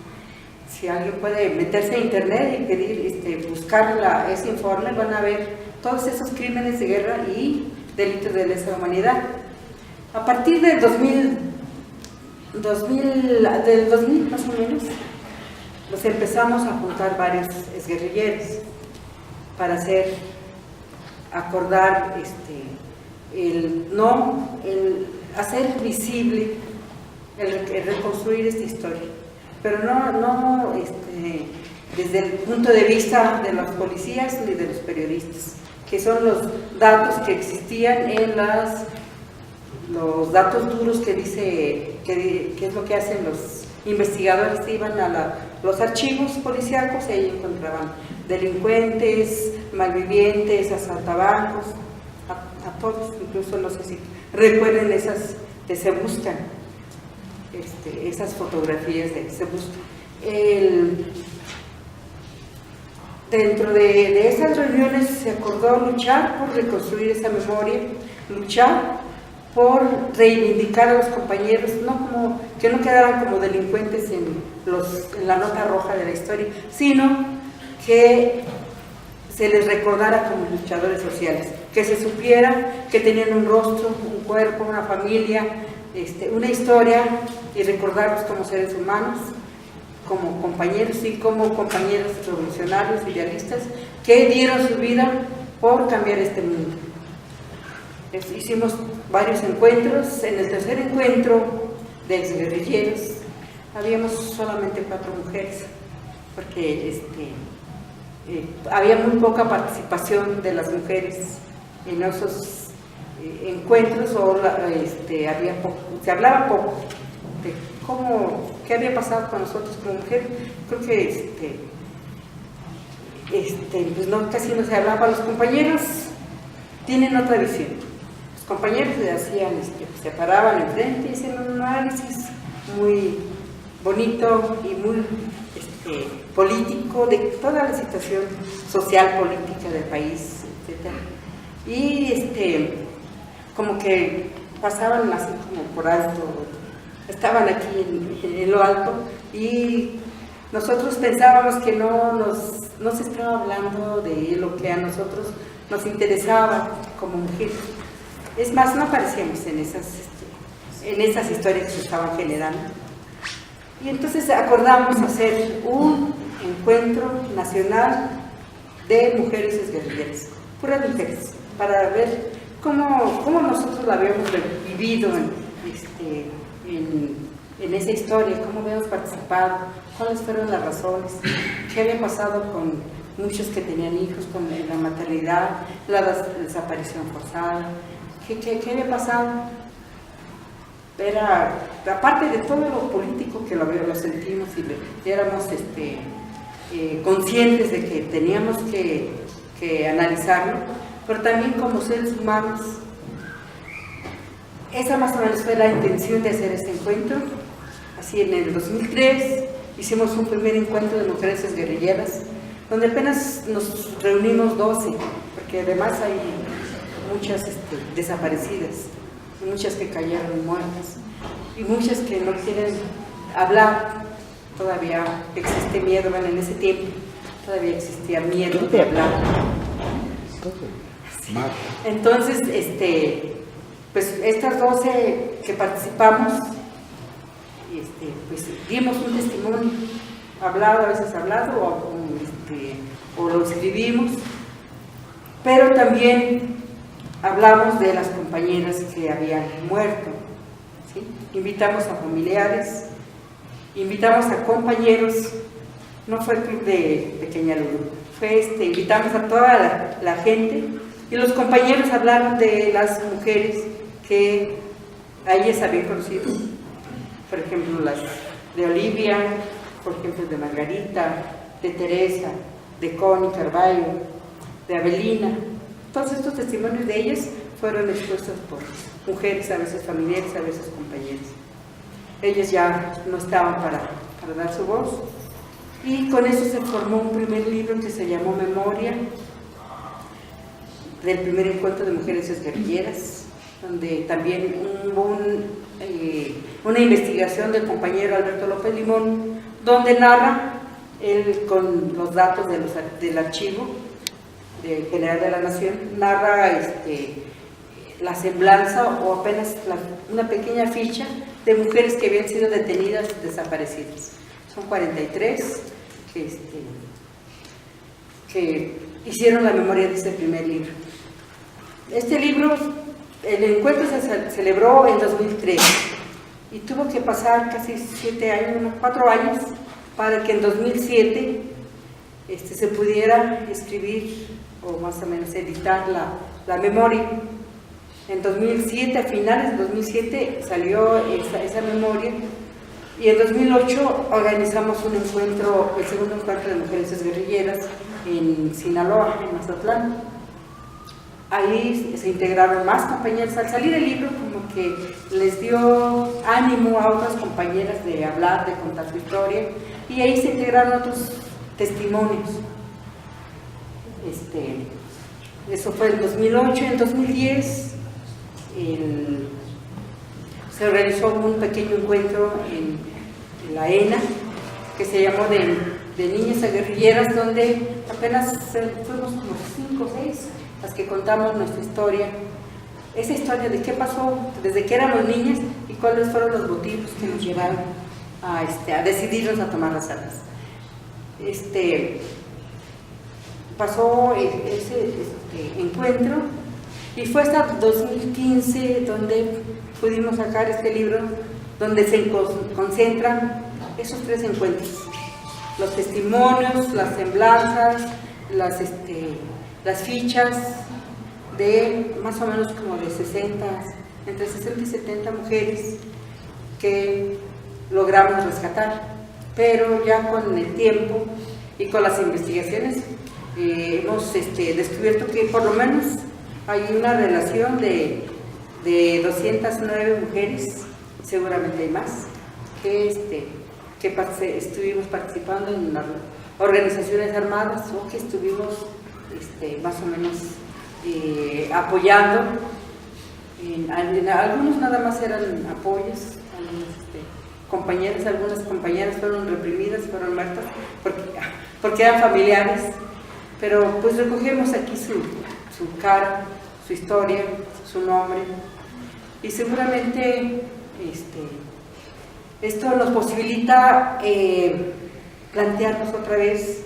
[SPEAKER 4] Si alguien puede meterse a internet y pedir, buscar ese informe, van a ver todos esos crímenes de guerra y delitos de lesa humanidad. A partir del 2000 más o menos, nos empezamos a juntar varios exguerrilleros para hacer visible el reconstruir esta historia, pero no desde el punto de vista de los policías ni de los periodistas, que son los datos que existían en los datos duros que dice que es lo que hacen los investigadores. Iban a los archivos policíacos y ahí encontraban delincuentes, malvivientes, asaltabancos, a todos. Incluso no sé si recuerden esas que se buscan, esas fotografías se buscan. Dentro de esas reuniones se acordó luchar por reconstruir esa memoria, luchar por reivindicar a los compañeros, que no quedaran como delincuentes en la nota roja de la historia, sino que se les recordara como luchadores sociales, que se supiera que tenían un rostro, un cuerpo, una familia, una historia, y recordarlos como seres humanos, como compañeros y como compañeros revolucionarios, idealistas, que dieron su vida por cambiar este mundo. Hicimos varios encuentros. En el tercer encuentro de exguerrilleros habíamos solamente 4 mujeres, porque había muy poca participación de las mujeres en esos encuentros, o había poco, se hablaba poco de qué había pasado con nosotros como mujeres. Creo que pues no, casi no se hablaba. Los compañeros tienen otra visión. Los compañeros le hacían, se paraban enfrente y hacían un análisis muy bonito y muy político de toda la situación social, política del país, etc. Y como que pasaban así como por alto, estaban aquí en lo alto, y nosotros pensábamos que no se estaba hablando de lo que a nosotros nos interesaba como mujeres. Es más, no aparecíamos en esas historias que se estaban generando. Y entonces acordamos hacer un encuentro nacional de mujeres exguerrilleras, puras mujeres, para ver cómo nosotros la habíamos vivido en esa historia, cómo habíamos participado, cuáles fueron las razones, qué había pasado con muchos que tenían hijos, con la maternidad, la desaparición forzada, qué había pasado. Era, aparte de todo lo político que lo sentimos y éramos conscientes de que teníamos que analizarlo, pero también como seres humanos. Esa más o menos fue la intención de hacer este encuentro. Así, en el 2003 hicimos un primer encuentro de mujeres exguerrilleras, donde apenas nos reunimos 12, porque además hay muchas desaparecidas, muchas que cayeron muertas, y muchas que no quieren hablar. Todavía existe miedo, bueno, en ese tiempo todavía existía miedo de hablar. Sí. Entonces, pues estas 12 que participamos, pues dimos un testimonio, hablado, a veces hablado, o lo escribimos, pero también hablamos de las compañeras que habían muerto, ¿sí? Invitamos a familiares, invitamos a compañeros, no fue el club de Pequeñalulú, fue invitamos a toda la gente, y los compañeros hablaron de las mujeres que a ellas habían conocido, por ejemplo las de Olivia, por ejemplo de Margarita, de Teresa, de Connie Carballo, de Abelina. Todos estos testimonios de ellas fueron expuestos por mujeres, a veces familiares, a veces compañeros. Ellas ya no estaban para dar su voz, y con eso se formó un primer libro que se llamó Memoria, del primer encuentro de mujeres exguerrilleras, donde también hubo una investigación del compañero Alberto López Limón, donde narra, él con los datos del archivo general de la Nación, narra la semblanza o apenas una pequeña ficha de mujeres que habían sido detenidas, desaparecidas. Son 43 que hicieron la memoria de ese primer libro. Este libro, el encuentro se celebró en 2003 y tuvo que pasar casi 4 años para que en 2007 se pudiera escribir o más o menos editar la memoria. En 2007, a finales de 2007 salió esa memoria, y en 2008 organizamos un encuentro, el segundo encuentro de mujeres exguerrilleras en Sinaloa, en Mazatlán. Ahí se integraron más compañeras. Al salir el libro, como que les dio ánimo a otras compañeras de hablar, de contar su historia, y ahí se integraron otros testimonios. Eso fue en 2008. En 2010 se realizó un pequeño encuentro en la ENA, que se llamó de niñas guerrilleras, donde apenas fuimos como 5 o 6 las que contamos nuestra historia. Esa historia de qué pasó desde que éramos niñas y cuáles fueron los motivos que nos llevaron a decidirnos a tomar las armas. Pasó ese encuentro y fue hasta 2015 donde pudimos sacar este libro donde se concentran esos 3 encuentros: los testimonios, las semblanzas, las fichas de más o menos como de 60, entre 60 y 70 mujeres que logramos rescatar, pero ya con el tiempo y con las investigaciones hemos descubierto que por lo menos hay una relación de 209 mujeres, seguramente hay más, que estuvimos participando en las organizaciones armadas o que estuvimos más o menos apoyando. Algunos nada más eran apoyos, algunas compañeras fueron reprimidas, fueron muertas porque eran familiares, pero pues recogemos aquí su cara, su historia, su nombre, y seguramente esto nos posibilita plantearnos otra vez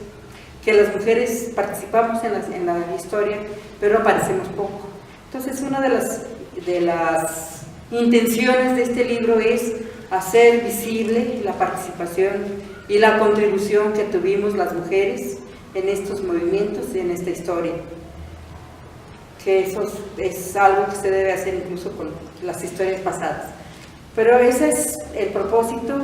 [SPEAKER 4] que las mujeres participamos en la historia, pero aparecemos poco. Entonces, una de las intenciones de este libro es hacer visible la participación y la contribución que tuvimos las mujeres en estos movimientos y en esta historia, que eso es algo que se debe hacer incluso con las historias pasadas. Pero ese es el propósito.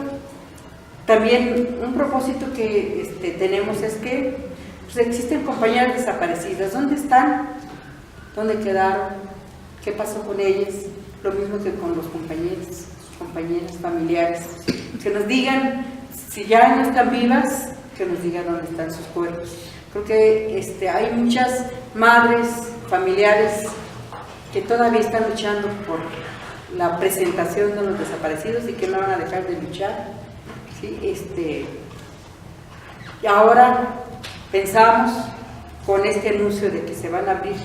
[SPEAKER 4] También un propósito que tenemos es que pues, existen compañeras desaparecidas. ¿Dónde están? ¿Dónde quedaron? ¿Qué pasó con ellas? Lo mismo que con los compañeros, compañeras, familiares. Que nos digan, si ya no están vivas, que nos digan dónde están sus cuerpos. Creo que hay muchas madres, familiares, que todavía están luchando por la presentación de los desaparecidos y que no van a dejar de luchar. ¿Sí? Y ahora pensamos con este anuncio de que se van a abrir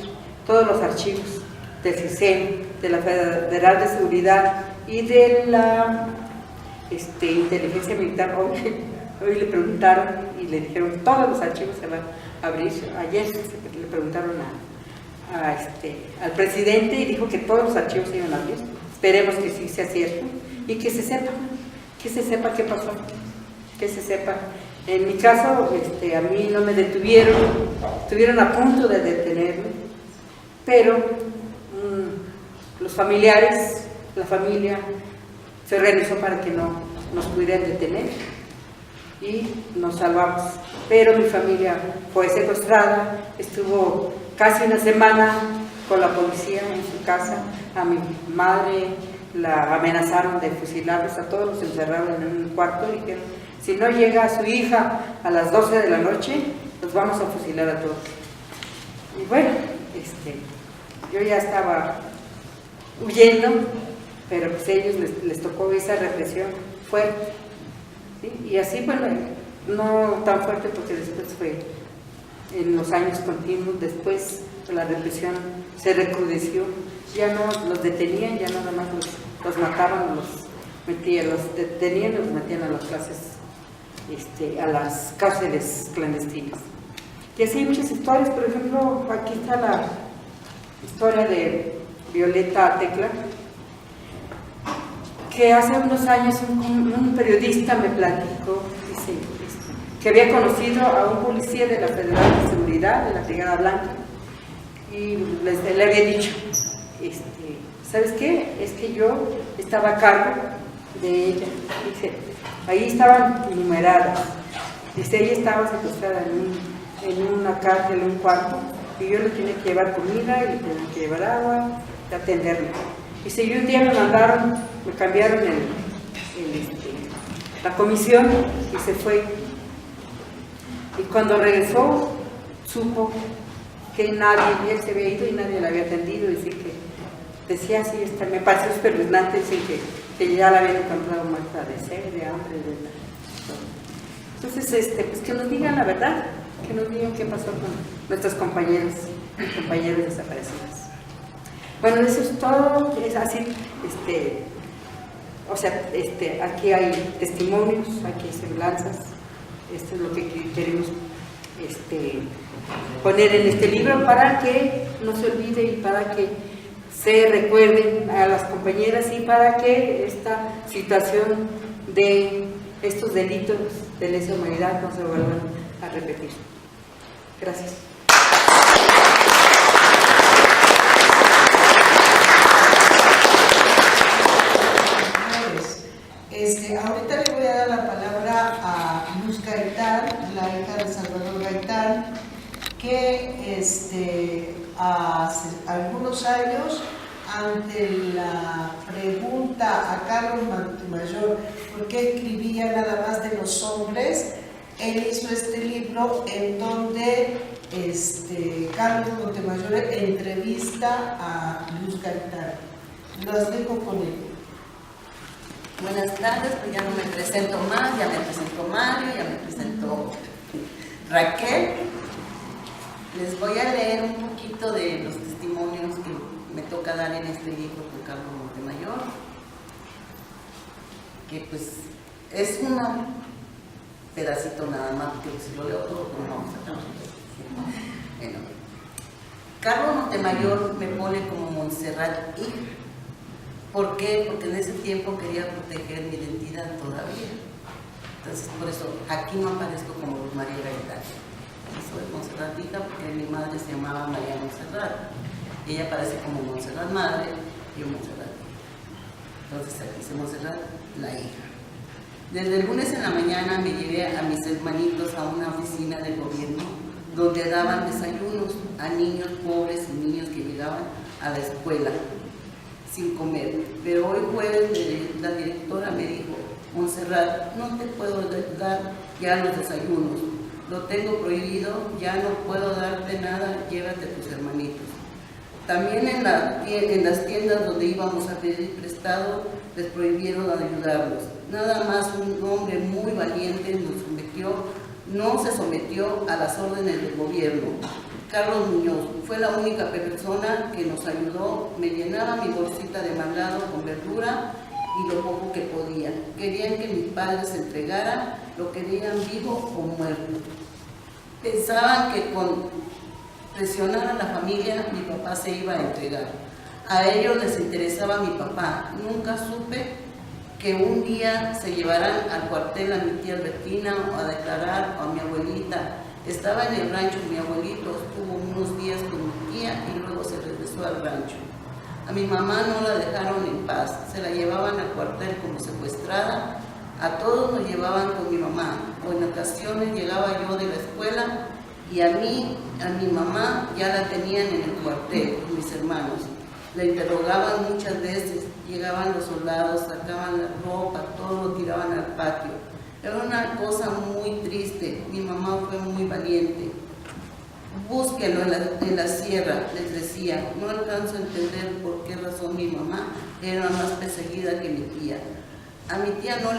[SPEAKER 4] todos los archivos del CISEN, de la Federal de Seguridad y de la Inteligencia Militar. Hoy le preguntaron y le dijeron que todos los archivos se van a abrir. Ayer le preguntaron al presidente y dijo que todos los archivos se iban a abrir. Esperemos que sí sea cierto y que se sepa qué pasó, que se sepa. En mi caso, a mí no me detuvieron, estuvieron a punto de detenerme, pero los familiares, la familia, se organizó para que no nos pudieran detener y nos salvamos. Pero mi familia fue secuestrada, estuvo casi una semana con la policía en su casa. A mi madre la amenazaron de fusilarlos a todos, los encerraron en un cuarto y dijeron, si no llega su hija a las 12 de la noche, los vamos a fusilar a todos. Y bueno, yo ya estaba huyendo, pero pues a ellos les tocó esa represión fuerte, ¿sí? Y así, bueno, no tan fuerte porque después fue en los años continuos, después la represión se recrudeció, ya no los detenían, ya nada más los mataban, los detenían y los metían a las clases, a las cárceles clandestinas. Y así hay muchas historias. Por ejemplo, aquí está la historia de Violeta Tecla, que hace unos años un periodista me platicó, dice, que había conocido a un policía de la Federal de Seguridad, de la Brigada Blanca, y le había dicho, ¿sabes qué? Es que yo estaba a cargo de ella. Dice, ahí estaban enumeradas. Dice, ella estaba secuestrada en una cárcel, en un cuarto, y yo le tenía que llevar comida, y le tenía que llevar agua, y atenderla. Dice, y un día me cambiaron la comisión y se fue. Y cuando regresó, supo que él se había ido y nadie la había atendido. Decía así, me pareció espeluznante decir que ya la habían encontrado muerta de sed, de hambre, de todo. Entonces, pues que nos digan la verdad, que nos digan qué pasó con nuestras compañeras y compañeros desaparecidos. Bueno, eso es todo, es así, o sea, aquí hay testimonios, aquí hay semblanzas, esto es lo que queremos poner en este libro para que no se olvide y para que se recuerden a las compañeras y para que esta situación de estos delitos de lesa humanidad no se vuelvan a repetir. Gracias.
[SPEAKER 5] Ahorita le voy a dar la palabra a Luz Gaitán, la hija de Salvador Gaitán, que hace algunos años, ante la pregunta a Carlos Montemayor por qué escribía nada más de los hombres, él hizo este libro en donde Carlos Montemayor entrevista a Luz Gaitán. Los dejo con él.
[SPEAKER 6] Buenas tardes, pues ya no me presento más, ya me presentó Mario, ya me presentó Raquel. Les voy a leer un poquito de los testimonios que me toca dar en este libro con Carlos Montemayor, que pues es un pedacito nada más, que si lo leo todo, pues no vamos a estar. Bueno, Carlos Montemayor me pone como Montserrat hija. ¿Por qué? Porque en ese tiempo quería proteger mi identidad todavía. Entonces, por eso, aquí no aparezco como Luz María Gaitán. Soy Montserrat hija porque mi madre se llamaba María Montserrat. Ella aparece como Montserrat madre y yo Montserrat hija. Entonces, aquí dice Montserrat, la hija. Desde el lunes en la mañana me llevé a mis hermanitos a una oficina del gobierno donde daban desayunos a niños pobres y niños que llegaban a la escuela sin comer, pero hoy jueves la directora me dijo: Montserrat, no te puedo dar ya los desayunos, lo tengo prohibido, ya no puedo darte nada, llévate a tus hermanitos. También en las tiendas donde íbamos a pedir prestado, les prohibieron ayudarlos. Nada más un hombre muy valiente no se sometió a las órdenes del gobierno. Carlos Muñoz fue la única persona que nos ayudó, me llenaba mi bolsita de mandado con verdura y lo poco que podía. Querían que mis padres se entregaran, lo querían vivo o muerto. Pensaban que con presionar a la familia mi papá se iba a entregar. A ellos les interesaba mi papá. Nunca supe que un día se llevarán al cuartel a mi tía Albertina o a declarar a mi abuelita. Estaba en el rancho mi abuelito, estuvo unos días con mi tía y luego se regresó al rancho. A mi mamá no la dejaron en paz, se la llevaban al cuartel como secuestrada. A todos nos llevaban con mi mamá, o en ocasiones llegaba yo de la escuela y a mi mamá ya la tenían en el cuartel, con mis hermanos. La interrogaban muchas veces, llegaban los soldados, sacaban la ropa, todo lo tiraban al patio. Era una cosa muy triste, mi mamá fue muy valiente. Búsquenlo en la sierra, les decía. No alcanzo a entender por qué razón mi mamá era más perseguida que mi tía. A mi tía no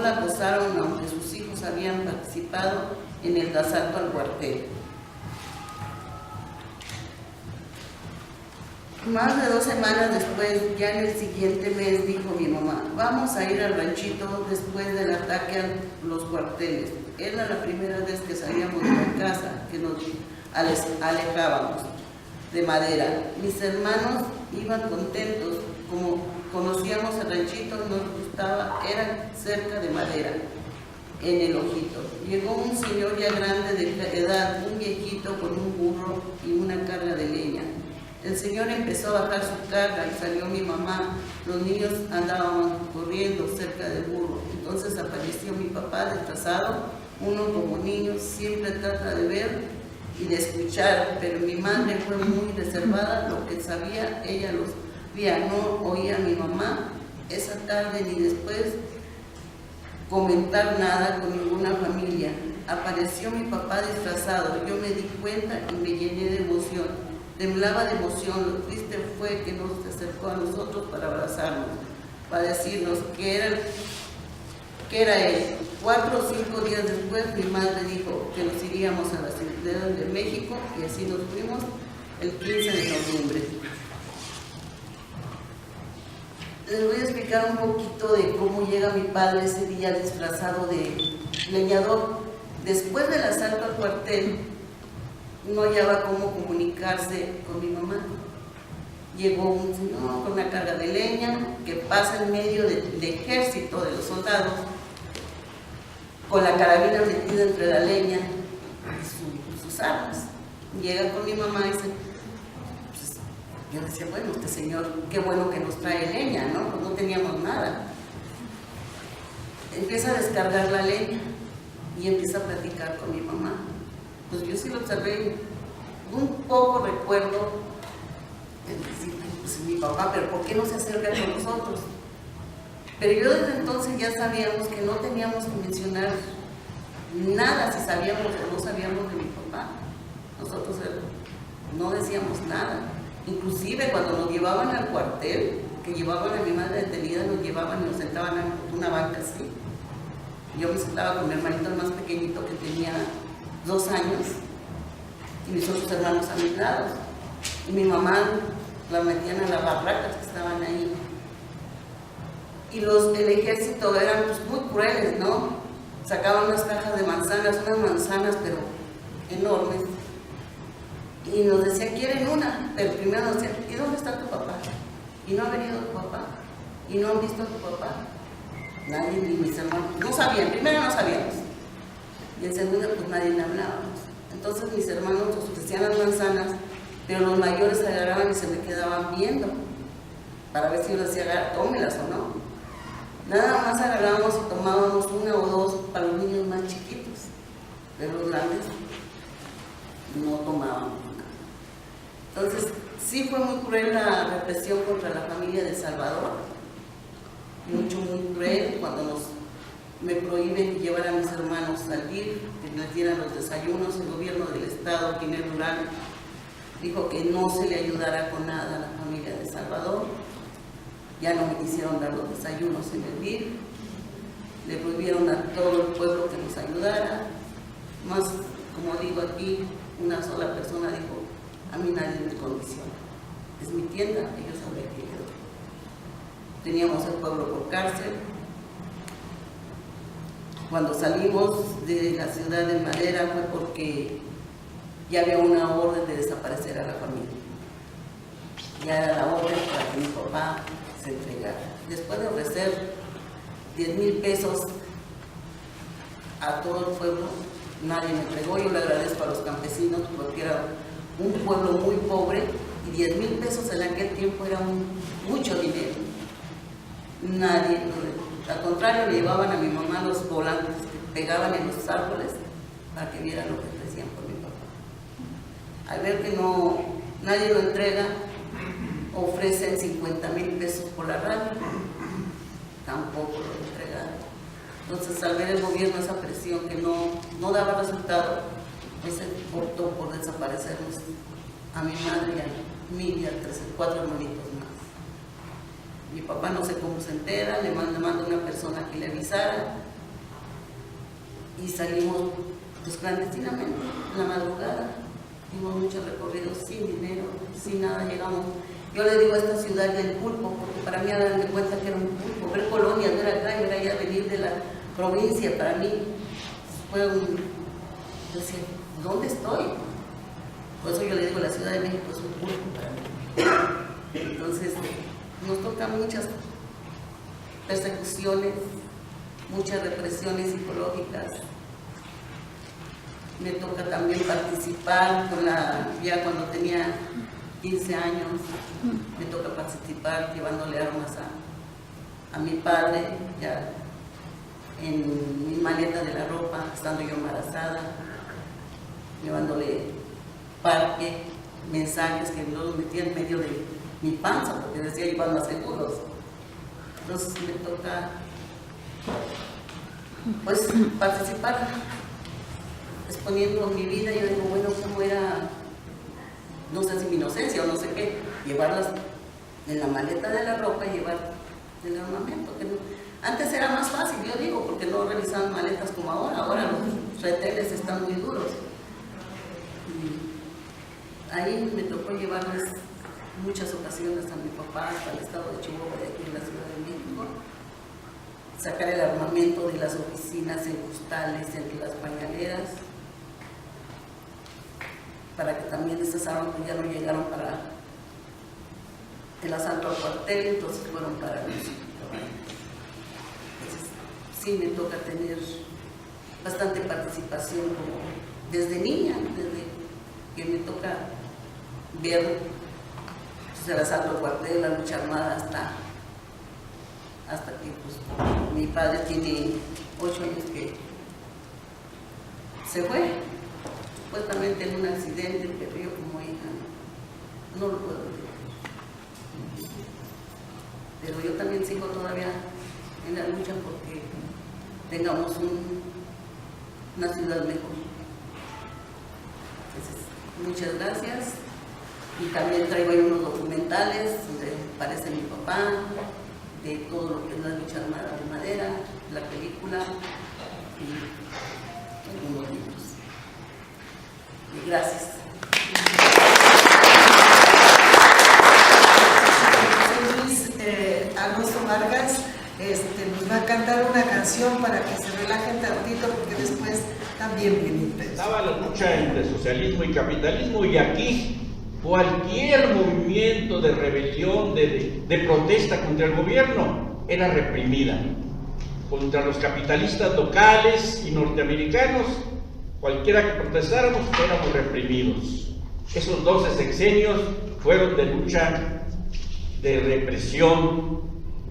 [SPEAKER 6] la acosaron, aunque sus hijos habían participado en el asalto al cuartel. Más de 2 semanas después, ya en el siguiente mes, dijo mi mamá: vamos a ir al ranchito después del ataque a los cuarteles. Era la primera vez que salíamos de la casa, que nos alejábamos de Madera. Mis hermanos iban contentos, como conocíamos el ranchito, nos gustaba, era cerca de Madera, en el Ojito. Llegó un señor ya grande de edad, un viejito con un burro y una carga de leña. El señor empezó a bajar su carga y salió mi mamá. Los niños andaban corriendo cerca del burro. Entonces apareció mi papá disfrazado. Uno como niño siempre trata de ver y de escuchar, pero mi madre fue muy reservada. Lo que sabía, ella los veía. No oía a mi mamá esa tarde ni después comentar nada con ninguna familia. Apareció mi papá disfrazado. Yo me di cuenta y me llené de emoción. Temblaba de emoción. Lo triste fue que no se acercó a nosotros para abrazarnos, para decirnos que era él. 4 o 5 días después, mi madre dijo que nos iríamos a la Ciudad de México y así nos fuimos el 15 de noviembre. Les voy a explicar un poquito de cómo llega mi padre ese día disfrazado de leñador. Después del asalto al cuartel, no hallaba cómo comunicarse con mi mamá. Llegó un señor con una carga de leña que pasa en medio del ejército de los soldados, con la carabina metida entre la leña y sus armas. Llega con mi mamá y dice, pues, yo decía, bueno, este señor, qué bueno que nos trae leña, ¿no? Pues no teníamos nada. Empieza a descargar la leña y empieza a platicar con mi mamá. Pues yo sí lo observé, un poco recuerdo, pues mi papá, pero ¿por qué no se acerca con nosotros? Pero yo desde entonces ya sabíamos que no teníamos que mencionar nada si sabíamos o no sabíamos de mi papá. Nosotros no decíamos nada. Inclusive cuando nos llevaban al cuartel, que llevaban a mi madre detenida, nos llevaban y nos sentaban en una banca así. Yo me sentaba con mi hermanito el más pequeñito que tenía 2 años y mis otros hermanos a mis lados. Y mi mamá la metían a las barracas que estaban ahí. Y los del ejército eran pues, muy crueles, ¿no? Sacaban unas cajas de manzanas, unas manzanas pero enormes. Y nos decían, quieren una, pero primero nos decían, ¿y dónde está tu papá? ¿Y no ha venido tu papá? ¿Y no han visto a tu papá? Nadie, ni mis hermanos, no sabían, primero no sabíamos. Y en segundo, pues nadie le hablábamos. Entonces mis hermanos nos ofrecían las manzanas, pero los mayores se agarraban y se me quedaban viendo, para ver si yo les decía, tómelas o no. Nada más agarrábamos y tomábamos 1 o 2 para los niños más chiquitos, pero los grandes no tomábamos. Entonces, sí fue muy cruel la represión contra la familia de Salvador, mucho, muy cruel, cuando me prohíben llevar a mis hermanos a salir, que les dieran los desayunos. El gobierno del estado, Ginés Durán, dijo que no se le ayudara con nada a la familia de Salvador. Ya no me quisieron dar los desayunos en el DIF, le prohibieron a todo el pueblo que nos ayudara. Más, como digo aquí, una sola persona dijo, a mí nadie me condiciona, es mi tienda, ellos saben que yo. Teníamos el pueblo por cárcel. Cuando salimos de la ciudad de Madera fue porque ya había una orden de desaparecer a la familia. Ya era la orden para que mi papá se entregara. Después de ofrecer 10,000 pesos a todo el pueblo, nadie me entregó. Yo le agradezco a los campesinos porque era un pueblo muy pobre y 10,000 pesos en aquel tiempo era mucho dinero. Nadie, al contrario, le llevaban a mi mamá los volantes que pegaban en los árboles para que vieran lo que decían por mi papá. Al ver que nadie lo entrega, ofrecen 50,000 pesos por la radio, tampoco lo entregaron. Entonces, al ver el gobierno esa presión que no daba resultado, pues se optó por desaparecernos a mi madre y a mí y a 4 hermanitos más. Mi papá no sé cómo se entera, le manda una persona que le avisara y salimos pues clandestinamente en la madrugada. Hicimos muchos recorridos sin dinero, sin nada, llegamos. Yo le digo a esta ciudad del pulpo, porque para mí darme cuenta que era un pulpo, ver colonias, ver acá y ver allá, venir de la provincia, para mí fue yo decía, ¿dónde estoy? Por eso yo le digo, la Ciudad de México es un pulpo para mí. Entonces, nos tocan muchas persecuciones, muchas represiones psicológicas. Me toca también participar ya cuando tenía 15 años, me toca participar llevándole armas a mi padre, ya en mi maleta de la ropa, estando yo embarazada, llevándole parque, mensajes que no los metía en medio de mi panza, porque decía iban más seguros. Entonces me toca pues participar, exponiendo mi vida. Yo digo, bueno, ¿cómo era? No sé si mi inocencia o no sé qué, llevarlas en la maleta de la ropa y llevar el armamento, que Antes era más fácil, yo digo, porque no revisaban maletas como ahora. Ahora los reteles están muy duros. Y ahí me tocó llevarles muchas ocasiones a mi papá hasta el estado de Chihuahua, de aquí en la Ciudad de México, sacar el armamento de las oficinas en costales, entre las pañaleras, para que también esas armas ya no llegaron para el asalto al cuartel, entonces fueron para nosotros. Entonces, sí me toca tener bastante participación como desde niña, desde que me toca ver pues, el asalto al cuartel, la lucha armada, hasta que pues, mi padre tiene 8 años que se fue, supuestamente en un accidente, pero yo como hija no lo puedo ver. Pero yo también sigo todavía en la lucha porque tengamos una ciudad mejor. Entonces, muchas gracias. Y también traigo ahí unos documentales donde aparece mi papá, de todo lo que es la lucha armada de madera, la película y algunos libros. Y gracias.
[SPEAKER 5] Luis Alonso Vargas nos va a cantar una canción para que se relajen tantito porque después también viene.
[SPEAKER 7] Estaba la lucha entre socialismo y capitalismo y aquí cualquier movimiento de rebelión, de protesta contra el gobierno era reprimida. Contra los capitalistas locales y norteamericanos, cualquiera que protestáramos éramos reprimidos. Esos 12 sexenios fueron de lucha, de represión,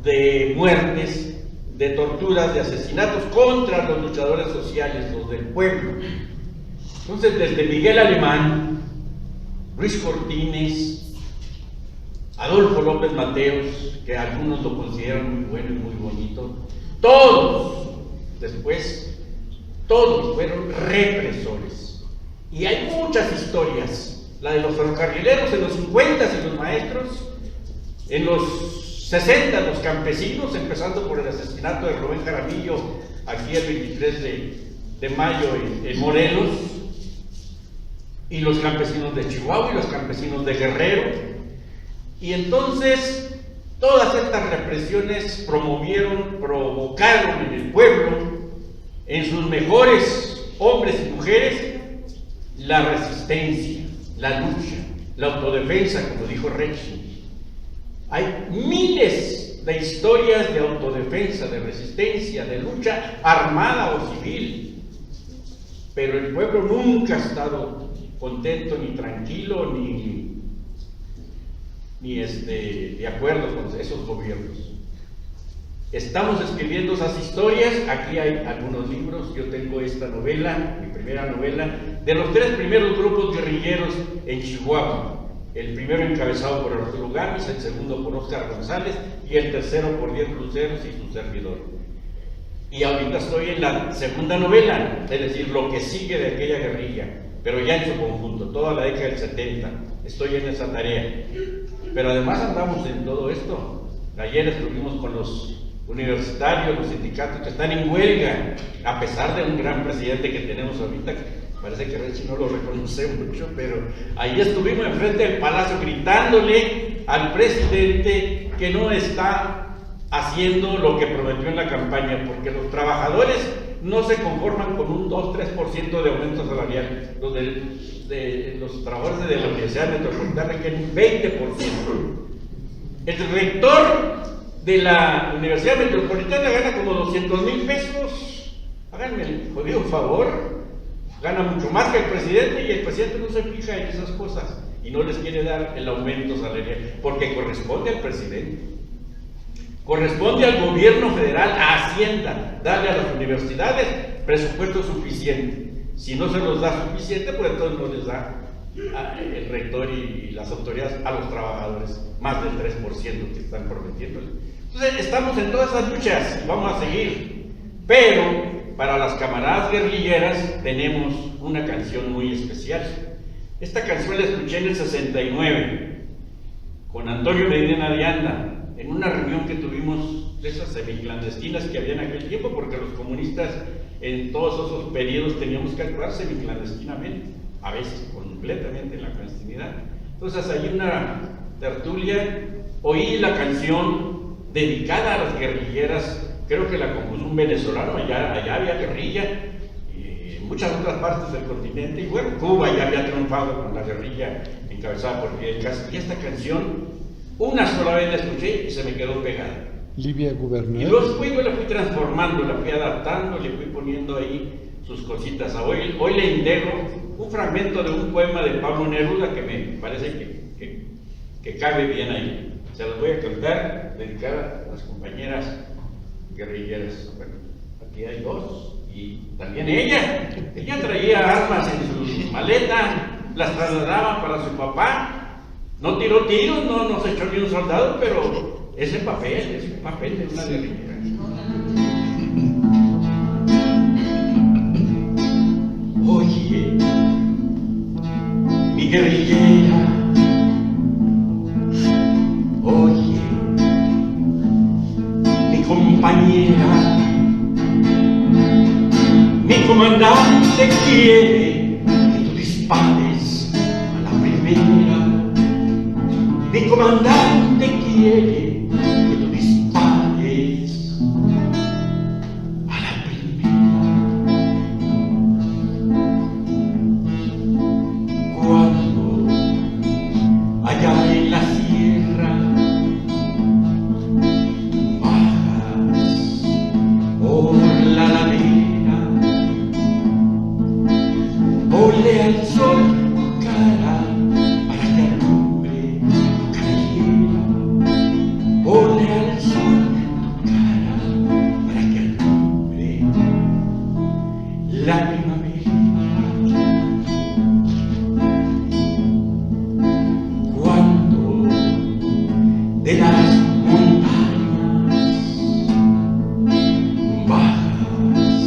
[SPEAKER 7] de muertes, de torturas, de asesinatos contra los luchadores sociales, los del pueblo. Entonces, desde Miguel Alemán, Luis Cortines, Adolfo López Mateos, que algunos lo consideran muy bueno y muy bonito, todos, después, todos fueron represores. Y hay muchas historias, la de los ferrocarrileros en los 50 y los maestros, en los 60 los campesinos, empezando por el asesinato de Rubén Jaramillo, aquí el 23 de mayo en Morelos, y los campesinos de Chihuahua y los campesinos de Guerrero. Y entonces todas estas represiones provocaron en el pueblo, en sus mejores hombres y mujeres, la resistencia, la lucha, la autodefensa, como dijo Rechi. Hay miles de historias de autodefensa, de resistencia, de lucha armada o civil, pero el pueblo nunca ha estado contento, ni tranquilo, ni de acuerdo con esos gobiernos. Estamos escribiendo esas historias. Aquí hay algunos libros. Yo tengo esta novela, mi primera novela, de los 3 primeros grupos guerrilleros en Chihuahua. El primero encabezado por Arturo Gámez, el segundo por Óscar González y el tercero por Diego Luceros y su servidor. Y ahorita estoy en la segunda novela, es decir, lo que sigue de aquella guerrilla, pero ya en su conjunto, toda la década del 70. Estoy en esa tarea. Pero además andamos en todo esto. Ayer estuvimos con los universitarios, los sindicatos que están en huelga, a pesar de un gran presidente que tenemos ahorita. Parece que Rechi no lo reconoce mucho, pero ahí estuvimos enfrente del palacio gritándole al presidente que no está haciendo lo que prometió en la campaña, porque los trabajadores no se conforman con un 2-3% de aumento salarial. Los trabajadores de la Universidad Metropolitana quieren un 20%. El rector de la Universidad Metropolitana gana como 200,000 pesos. Háganme el jodido favor. Gana mucho más que el presidente y el presidente no se fija en esas cosas y no les quiere dar el aumento salarial porque corresponde al presidente, corresponde al gobierno federal, a Hacienda, darle a las universidades presupuesto suficiente. Si no se los da suficiente, pues entonces no les da el rector y las autoridades a los trabajadores más del 3% que están prometiéndole. Entonces estamos en todas esas luchas y vamos a seguir, pero para las camaradas guerrilleras tenemos una canción muy especial. Esta canción la escuché en el 69 con Antonio Medina de Anda en una reunión que tuvimos de esas semiclandestinas que había en aquel tiempo, porque los comunistas en todos esos periodos teníamos que actuar semiclandestinamente, a veces completamente en la clandestinidad. Entonces hay una tertulia, oí la canción dedicada a las guerrilleras, creo que la compuso un venezolano, allá había guerrilla, y en muchas otras partes del continente, y bueno, Cuba ya había triunfado con la guerrilla encabezada por Fidel Castro, y esta canción una sola vez la escuché y se me quedó pegada.
[SPEAKER 3] Livia
[SPEAKER 7] Y
[SPEAKER 3] Gubernal.
[SPEAKER 7] luego después yo la fui transformando, la fui adaptando, le fui poniendo ahí sus cositas. Hoy le integro un fragmento de un poema de Pablo Neruda que me parece que cabe bien ahí. Se los voy a cantar, dedicada a las compañeras guerrilleras. Bueno, aquí hay dos, y también ella traía armas en su maleta, las trasladaba para su papá, no tiró tiros, no se echó ni un soldado, pero es el papel de una guerrillera. Oye, mi guerrillera, oye, mi compañera, mi comandante quiere que tú dispares a la primera. Mi comandante quiere que tú dispares a la primera. Cuando allá en la sierra bajas por la ladera, ponle al sol tu cara para que alumbre tu cabellera. Ponle al sol tu cara para que alumbre la primavera. Cuando de las montañas bajas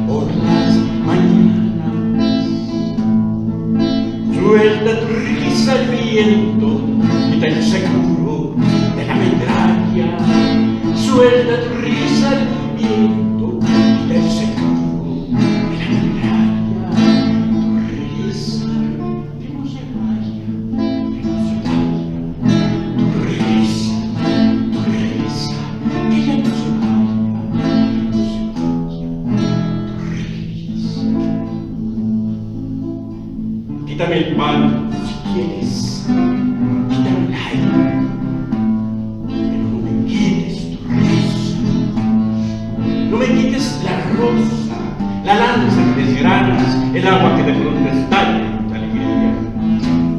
[SPEAKER 7] por las mañanas, suelta tu risa al viento y ten seguro de la metralla. Suelta tu risa al viento y ten seguro de la metralla. Tu risa que no se vaya, que no se vaya. Tu risa que ya no se vaya, que no se vaya. Tu risa. Quítame el pan si quieres, quítame el aire, pero no me quites tu risa. No me quites la rosa, la lanza que desgranas, el agua que de pronto estalla en tu alegría,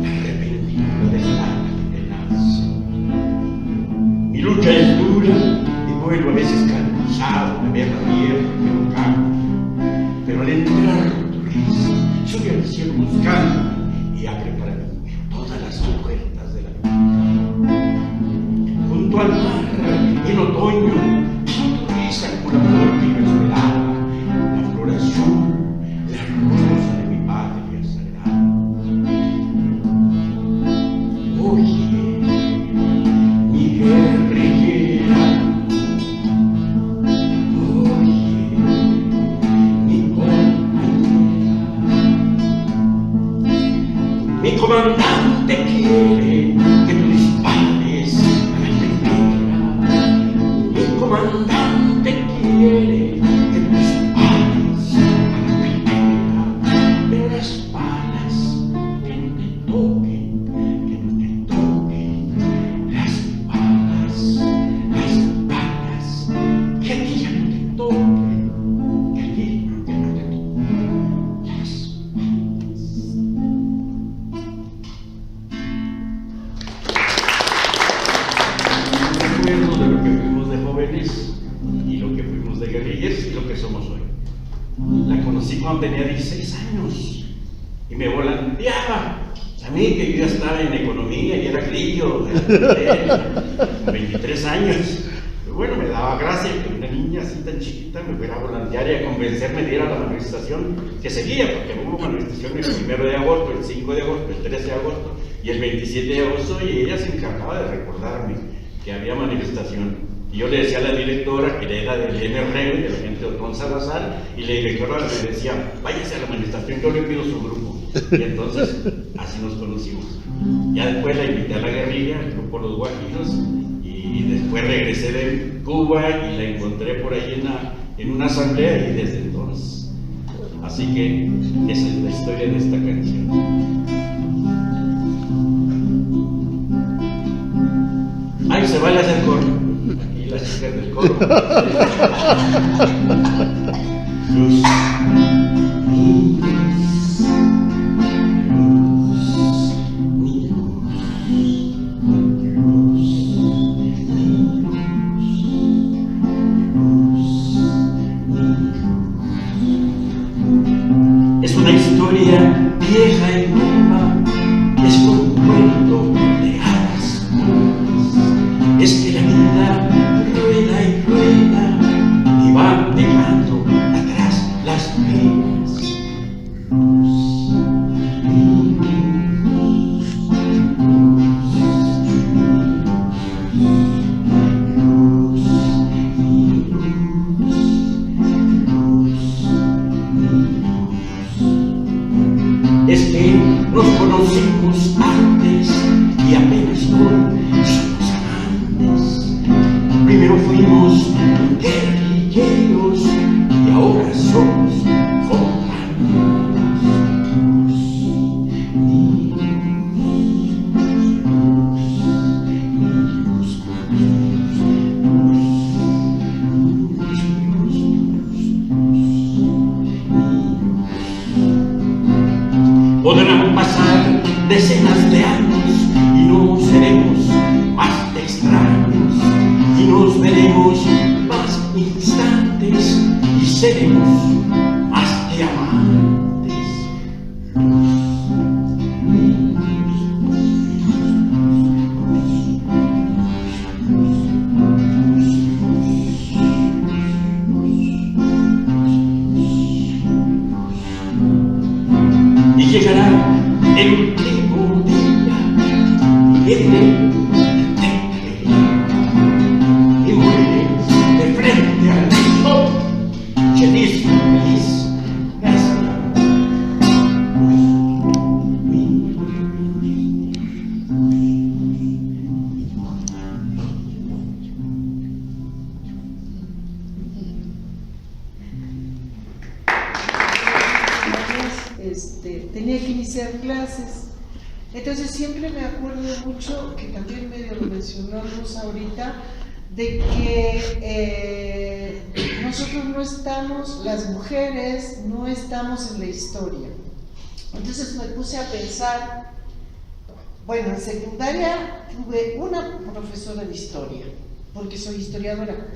[SPEAKER 7] la repentina descarga que te nace. Mi lucha es dura y vuelvo a veces cansado de ver la tierra que no cambia, pero al entrar con tu risa, sube al cielo buscando y abre para mí todas las puertas de la vida. Junto al mar, en otoño, tu risa como la flor que yo esperaba, la flor azul, la rosa de mi patria sagrada. Oye, mi guerrillera, oye, mi compañera. Mi comandante quiere que tú dispares a la primera. Mi comandante quiere que tú dispares a la primera. Pero las balas que no te toquen, que no te toquen. Las balas que a ti ya no te toquen, que a ti ya no te toquen. Las recuerdo de lo que fuimos de jóvenes y lo que fuimos de guerrilleros y lo que somos hoy. La conocí cuando tenía 16 años y me volanteaba. A mí, que yo ya estaba en economía y era grillo, con 23 años. Pero bueno, me daba gracia que una niña así tan chiquita me fuera a volantear y a convencerme de ir a la manifestación que seguía, porque hubo manifestación el 1 de agosto, el 5 de agosto, el 13 de agosto y el 27 de agosto, y ella se encargaba de recordarme que había manifestación. Y yo le decía a la directora, que era del MRG, de la gente de Otón Salazar, y la directora me decía, váyase a la manifestación, yo le pido su grupo. Y entonces, así nos conocimos. Ya después la invité a la guerrilla, el grupo Los Guajiros, y después regresé de Cuba y la encontré por ahí en una asamblea, y desde entonces. Así que esa es la historia de esta canción. Ahí se va a hacer coro. Aquí las chicas del coro. Luz. Es una historia vieja y nueva, es como un cuento de hadas. Es que la vida rueda y rueda y va dejando atrás las penas. Es que nos conocimos antes y apenas hoy somos amantes. Primero fuimos guerrilleros y ahora somos podrán pasar decenas de años y no seremos más extraños y nos veremos más instantes y seremos más que amantes. Y llegará el último día y viene y muere de frente al sol, feliz, feliz,
[SPEAKER 5] tenía que iniciar clases. Entonces siempre me acuerdo mucho, que también medio lo mencionamos ahorita, de que nosotros no estamos, las mujeres no estamos en la historia. Entonces me puse a pensar, bueno, en secundaria tuve una profesora de historia, porque soy historiadora,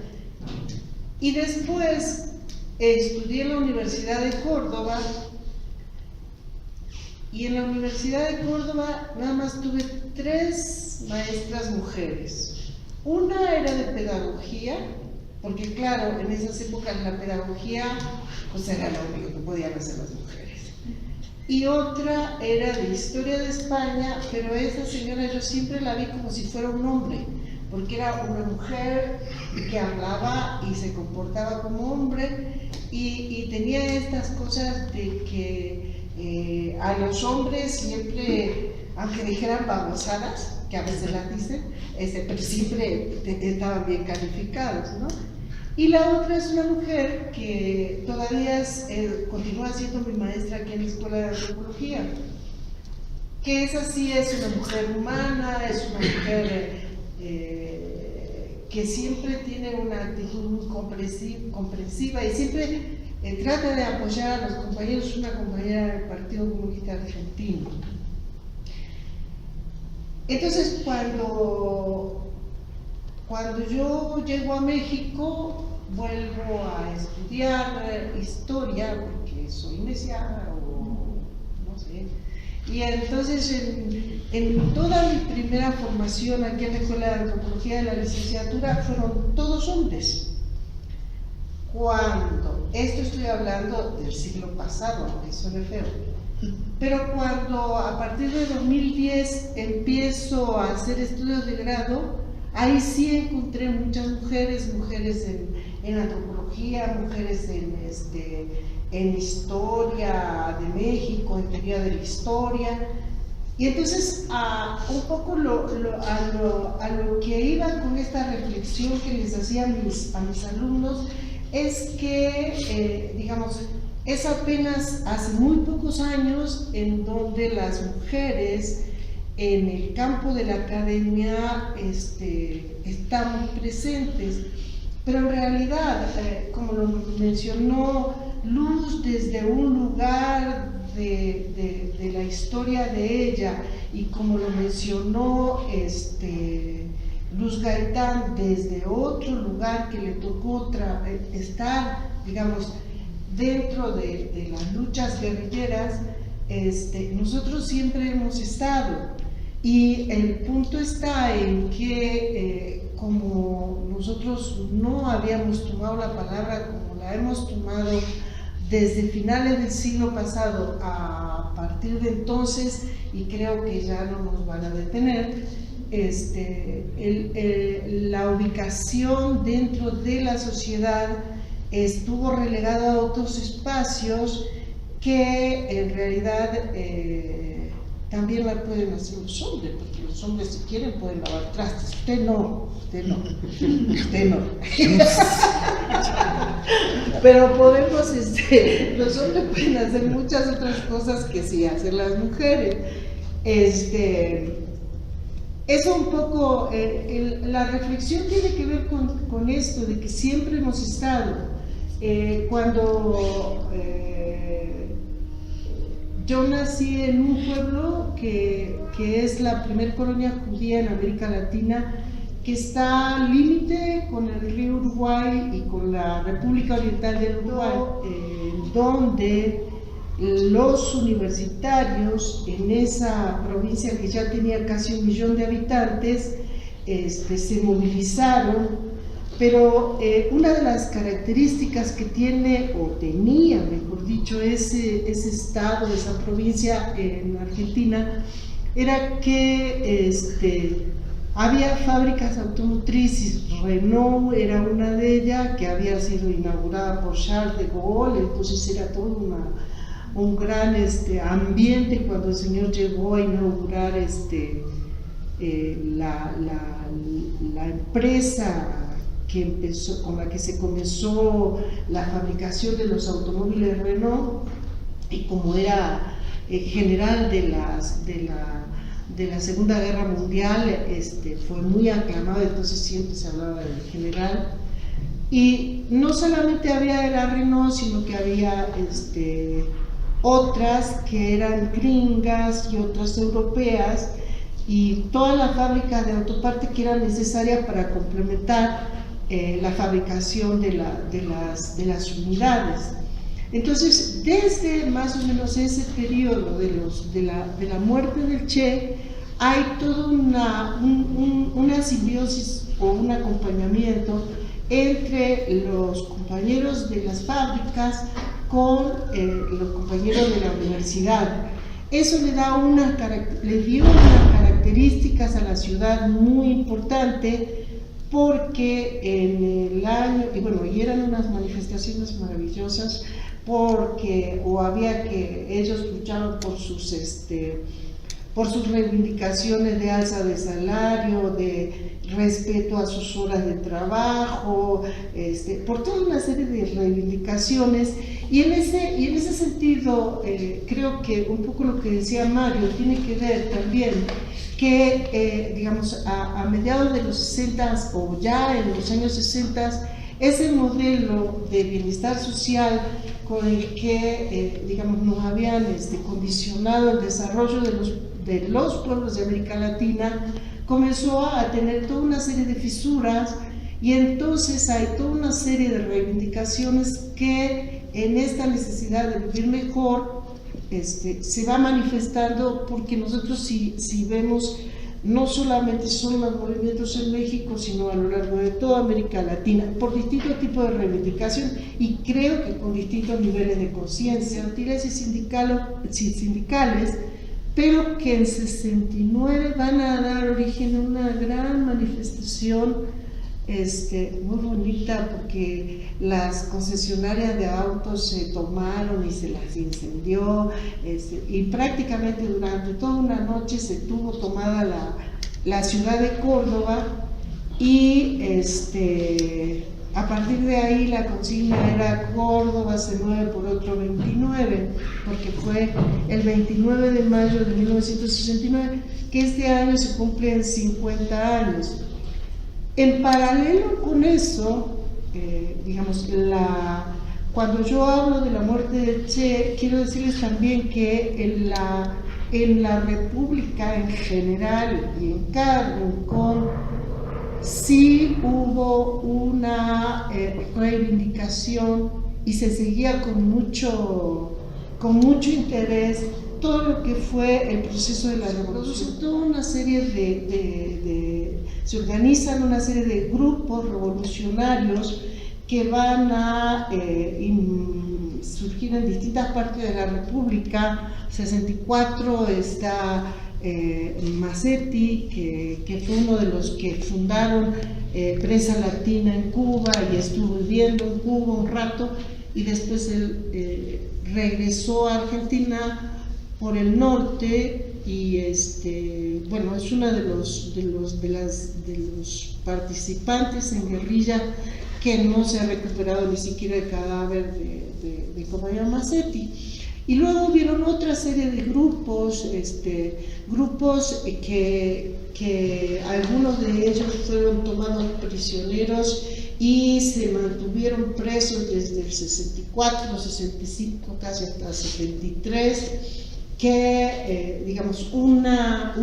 [SPEAKER 5] y después estudié en la Universidad de Córdoba. Y en la Universidad de Córdoba nada más tuve 3 maestras mujeres. Una era de pedagogía, porque claro, en esas épocas la pedagogía pues era lo único que podían hacer las mujeres. Y otra era de historia de España, pero esa señora yo siempre la vi como si fuera un hombre, porque era una mujer que hablaba y se comportaba como hombre y tenía estas cosas de que a los hombres siempre, aunque dijeran babosadas, que a veces las dicen, pero siempre estaban bien calificados, ¿no? Y la otra es una mujer que todavía continúa siendo mi maestra aquí en la Escuela de Antropología, que es así, es una mujer humana, es una mujer que siempre tiene una actitud muy comprensiva y siempre trata de apoyar a los compañeros, una compañera del Partido Comunista Argentino. Entonces, cuando yo llego a México, vuelvo a estudiar historia, porque soy mesiana o no sé. Y entonces, en toda mi primera formación aquí en la Escuela de Antropología de la licenciatura, fueron todos hombres. Esto estoy hablando del siglo pasado, aunque suene feo, pero cuando a partir de 2010 empiezo a hacer estudios de grado, ahí sí encontré muchas mujeres en antropología, mujeres en historia de México, en teoría de la historia. Y entonces, un poco a lo que iba con esta reflexión que les hacía a mis alumnos, es que, digamos, es apenas hace muy pocos años en donde las mujeres en el campo de la academia están muy presentes, pero en realidad, como lo mencionó Luz, desde un lugar de la historia de ella, y como lo mencionó Luz Gaitán, desde otro lugar que le tocó estar, digamos, dentro de las luchas guerrilleras, nosotros siempre hemos estado, y el punto está en que como nosotros no habíamos tomado la palabra como la hemos tomado desde finales del siglo pasado a partir de entonces, y creo que ya no nos van a detener, la ubicación dentro de la sociedad estuvo relegada a otros espacios que en realidad también la pueden hacer los hombres, porque los hombres si quieren pueden lavar trastes, usted no. Pero podemos, los hombres pueden hacer muchas otras cosas que sí hacen las mujeres. Eso un poco, la reflexión tiene que ver con esto, de que siempre hemos estado. Cuando yo nací en un pueblo que es la primer colonia judía en América Latina, que está al límite con el río Uruguay y con la República Oriental del Uruguay, donde los universitarios en esa provincia que ya tenía casi 1 millón de habitantes se movilizaron, pero una de las características que tiene, o tenía mejor dicho, ese estado, esa provincia en Argentina, era que había fábricas automotrices. Renault era una de ellas, que había sido inaugurada por Charles de Gaulle, entonces era todo un gran ambiente cuando el señor llegó a inaugurar la empresa con la que se comenzó la fabricación de los automóviles Renault, y como era general de la Segunda Guerra Mundial, fue muy aclamado, entonces siempre se hablaba del general. Y no solamente había la Renault, sino que había otras que eran gringas y otras europeas, y todas las fábricas de autopartes que eran necesarias para complementar la fabricación de las unidades. Entonces, desde más o menos ese periodo de la muerte del Che, hay toda una simbiosis o un acompañamiento entre los compañeros de las fábricas con los compañeros de la universidad. Eso le dio unas características a la ciudad muy importante, porque en el año, y eran unas manifestaciones maravillosas, porque ellos luchaban por sus reivindicaciones de alza de salario, de respeto a sus horas de trabajo, por toda una serie de reivindicaciones, y en ese sentido creo que un poco lo que decía Mario tiene que ver también que digamos a mediados de los 60 o ya en los años 60, ese modelo de bienestar social con el que digamos nos habían condicionado el desarrollo de los pueblos de América Latina comenzó a tener toda una serie de fisuras, y entonces hay toda una serie de reivindicaciones que en esta necesidad de vivir mejor se va manifestando, porque nosotros si vemos, no solamente son los movimientos en México, sino a lo largo de toda América Latina, por distintos tipos de reivindicación, y creo que con distintos niveles de conciencia, estudiantiles y sindicales, pero que en 69 van a dar origen a una gran manifestación muy bonita, porque las concesionarias de autos se tomaron y se las incendió, y prácticamente durante toda una noche se tuvo tomada la ciudad de Córdoba, y a partir de ahí la consigna era Córdoba se mueve por otro 29, porque fue el 29 de mayo de 1969, que este año se cumplen 50 años. En paralelo con eso, digamos, cuando yo hablo de la muerte de Che, quiero decirles también que en la República en general y en cada rincón sí hubo una reivindicación, y se seguía con mucho interés todo lo que fue el proceso de la revolución. Toda una serie se organizan una serie de grupos revolucionarios que van a surgir en distintas partes de la República. 64 está Massetti, que fue uno de los que fundaron Prensa Latina en Cuba y estuvo viviendo en Cuba un rato, y después él regresó a Argentina por el norte, y bueno, es uno de los participantes en guerrilla que no se ha recuperado ni siquiera el cadáver de compañero Massetti. Y luego hubieron otra serie de grupos, que algunos de ellos fueron tomados prisioneros y se mantuvieron presos desde el 64, 65, casi hasta 73, que digamos una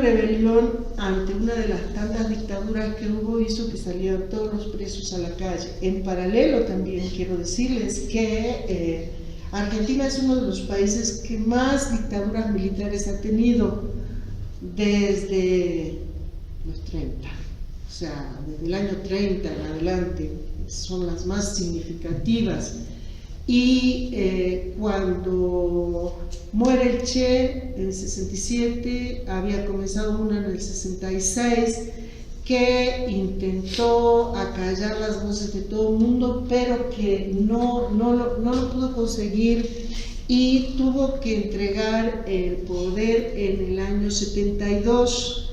[SPEAKER 5] rebelión ante una de las tantas dictaduras que hubo hizo que salieran todos los presos a la calle. En paralelo también quiero decirles que Argentina es uno de los países que más dictaduras militares ha tenido desde los 30, o sea, desde el año 30 en adelante, son las más significativas. Y cuando muere el Che en el 67, había comenzado una en el 66 que intentó acallar las voces de todo el mundo, pero que no lo pudo conseguir, y tuvo que entregar el poder en el año 72.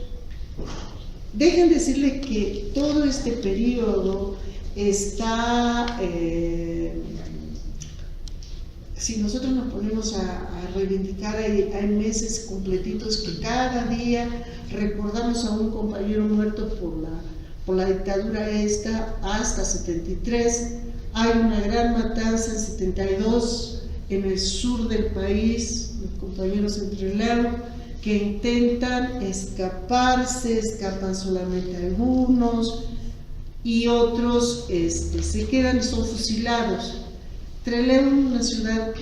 [SPEAKER 5] Dejen decirles que todo este periodo está... si nosotros nos ponemos a reivindicar, hay meses completitos que cada día recordamos a un compañero muerto por la dictadura esta, hasta 73. Hay una gran matanza en 72 en el sur del país, los compañeros entrerlanos que intentan escaparse, escapan solamente algunos, y otros se quedan y son fusilados. Trelew, una ciudad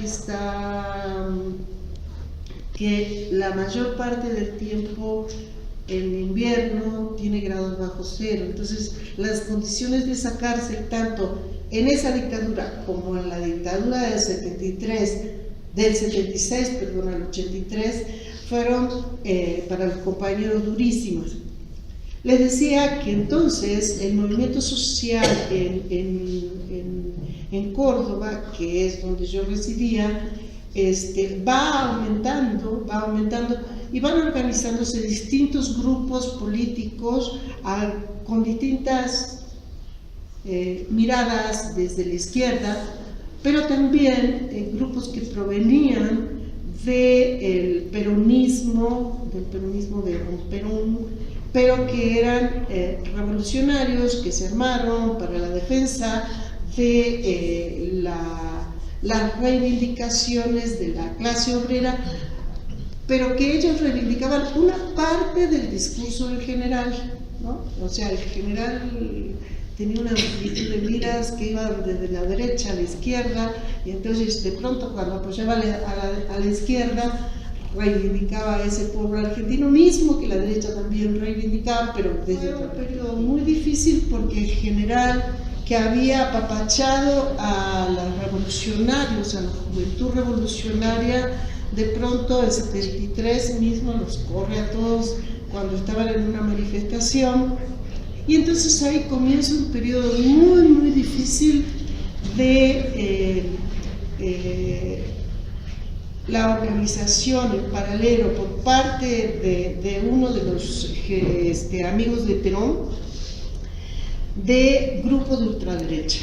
[SPEAKER 5] que la mayor parte del tiempo en invierno tiene grados bajo cero, entonces las condiciones de sacarse tanto en esa dictadura como en la dictadura del 76 al 83 fueron para los compañeros durísimas. Les decía que entonces el movimiento social en Córdoba, que es donde yo residía, va aumentando, y van organizándose distintos grupos políticos con distintas miradas desde la izquierda, pero también grupos que provenían del peronismo de Perón, pero que eran revolucionarios que se armaron para la defensa de las reivindicaciones de la clase obrera, pero que ellos reivindicaban una parte del discurso del general, ¿no? O sea, el general tenía una amplitud de miras que iban desde la derecha a la izquierda, y entonces de pronto cuando apoyaba a la izquierda reivindicaba a ese pueblo argentino mismo que la derecha también reivindicaba, pero desde un periodo muy difícil, porque el general, que había apapachado a los revolucionarios, a la juventud revolucionaria. De pronto, el 73 mismo los corre a todos cuando estaban en una manifestación, y entonces ahí comienza un periodo muy, muy difícil de la organización en paralelo por parte de uno de los amigos de Perón, de grupos de ultraderecha.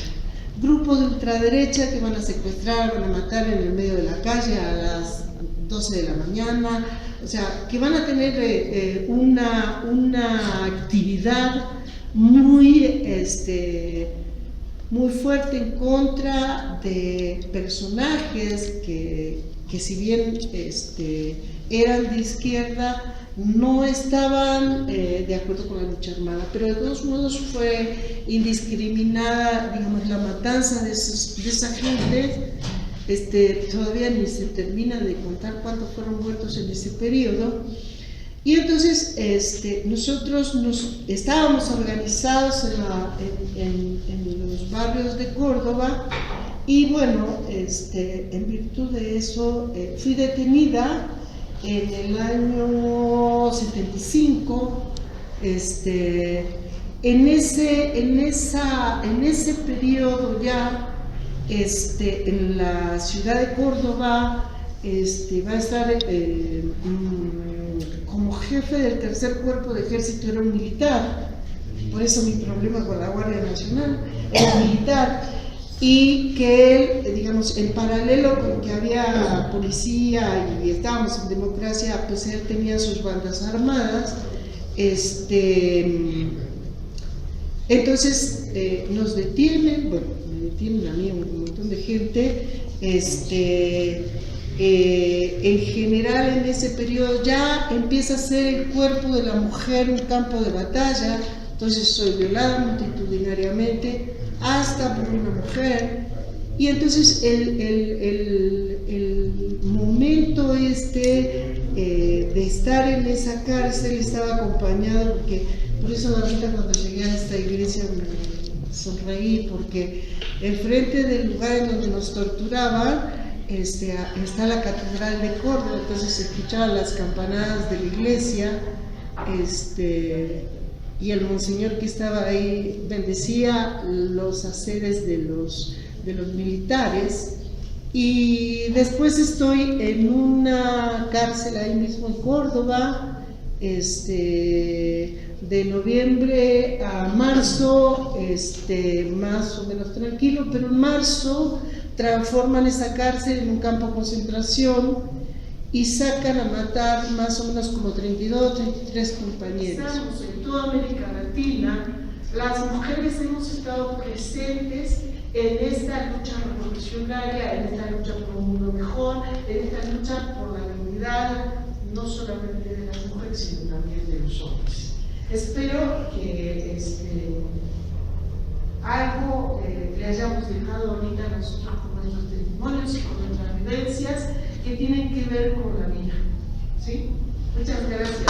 [SPEAKER 5] Grupos de ultraderecha que van a secuestrar, van a matar en el medio de la calle a las 12 de la mañana, o sea, que van a tener una actividad muy, muy fuerte en contra de personajes que si bien eran de izquierda, no estaban de acuerdo con la lucha armada, pero de todos modos fue indiscriminada, digamos, la matanza de esa gente. Todavía ni se termina de contar cuántos fueron muertos en ese periodo. Y entonces nosotros estábamos organizados en los barrios de Córdoba, y bueno, en virtud de eso fui detenida en el año 75. En ese periodo ya, en la ciudad de Córdoba, va a estar como jefe del tercer cuerpo de ejército, era un militar, por eso mi problema con la Guardia Nacional, era militar, y que él, digamos, en paralelo con que había policía y estábamos en democracia, pues él tenía sus bandas armadas. Entonces nos detienen, bueno, me detienen a mí, un montón de gente. En general, en ese periodo ya empieza a ser el cuerpo de la mujer un campo de batalla. Entonces soy violada multitudinariamente hasta por una mujer, y entonces el momento de estar en esa cárcel estaba acompañado, porque por eso ahorita cuando llegué a esta iglesia me sonreí, porque enfrente del lugar en donde nos torturaban está la Catedral de Córdoba, entonces se escuchaban las campanadas de la iglesia, y el monseñor que estaba ahí bendecía los haceres de los militares. Y después estoy en una cárcel ahí mismo en Córdoba, de noviembre a marzo, más o menos tranquilo, pero en marzo transforman esa cárcel en un campo de concentración y sacan a matar más o menos como 32, 33 compañeros. Estamos en toda América Latina, las mujeres hemos estado presentes en esta lucha revolucionaria, en esta lucha por un mundo mejor, en esta lucha por la dignidad, no solamente de las mujeres, sino también de los hombres. Espero que algo le hayamos dejado ahorita a nosotros con nuestros testimonios y con nuestras vivencias que tienen que ver con la vida. ¿Sí? Muchas gracias.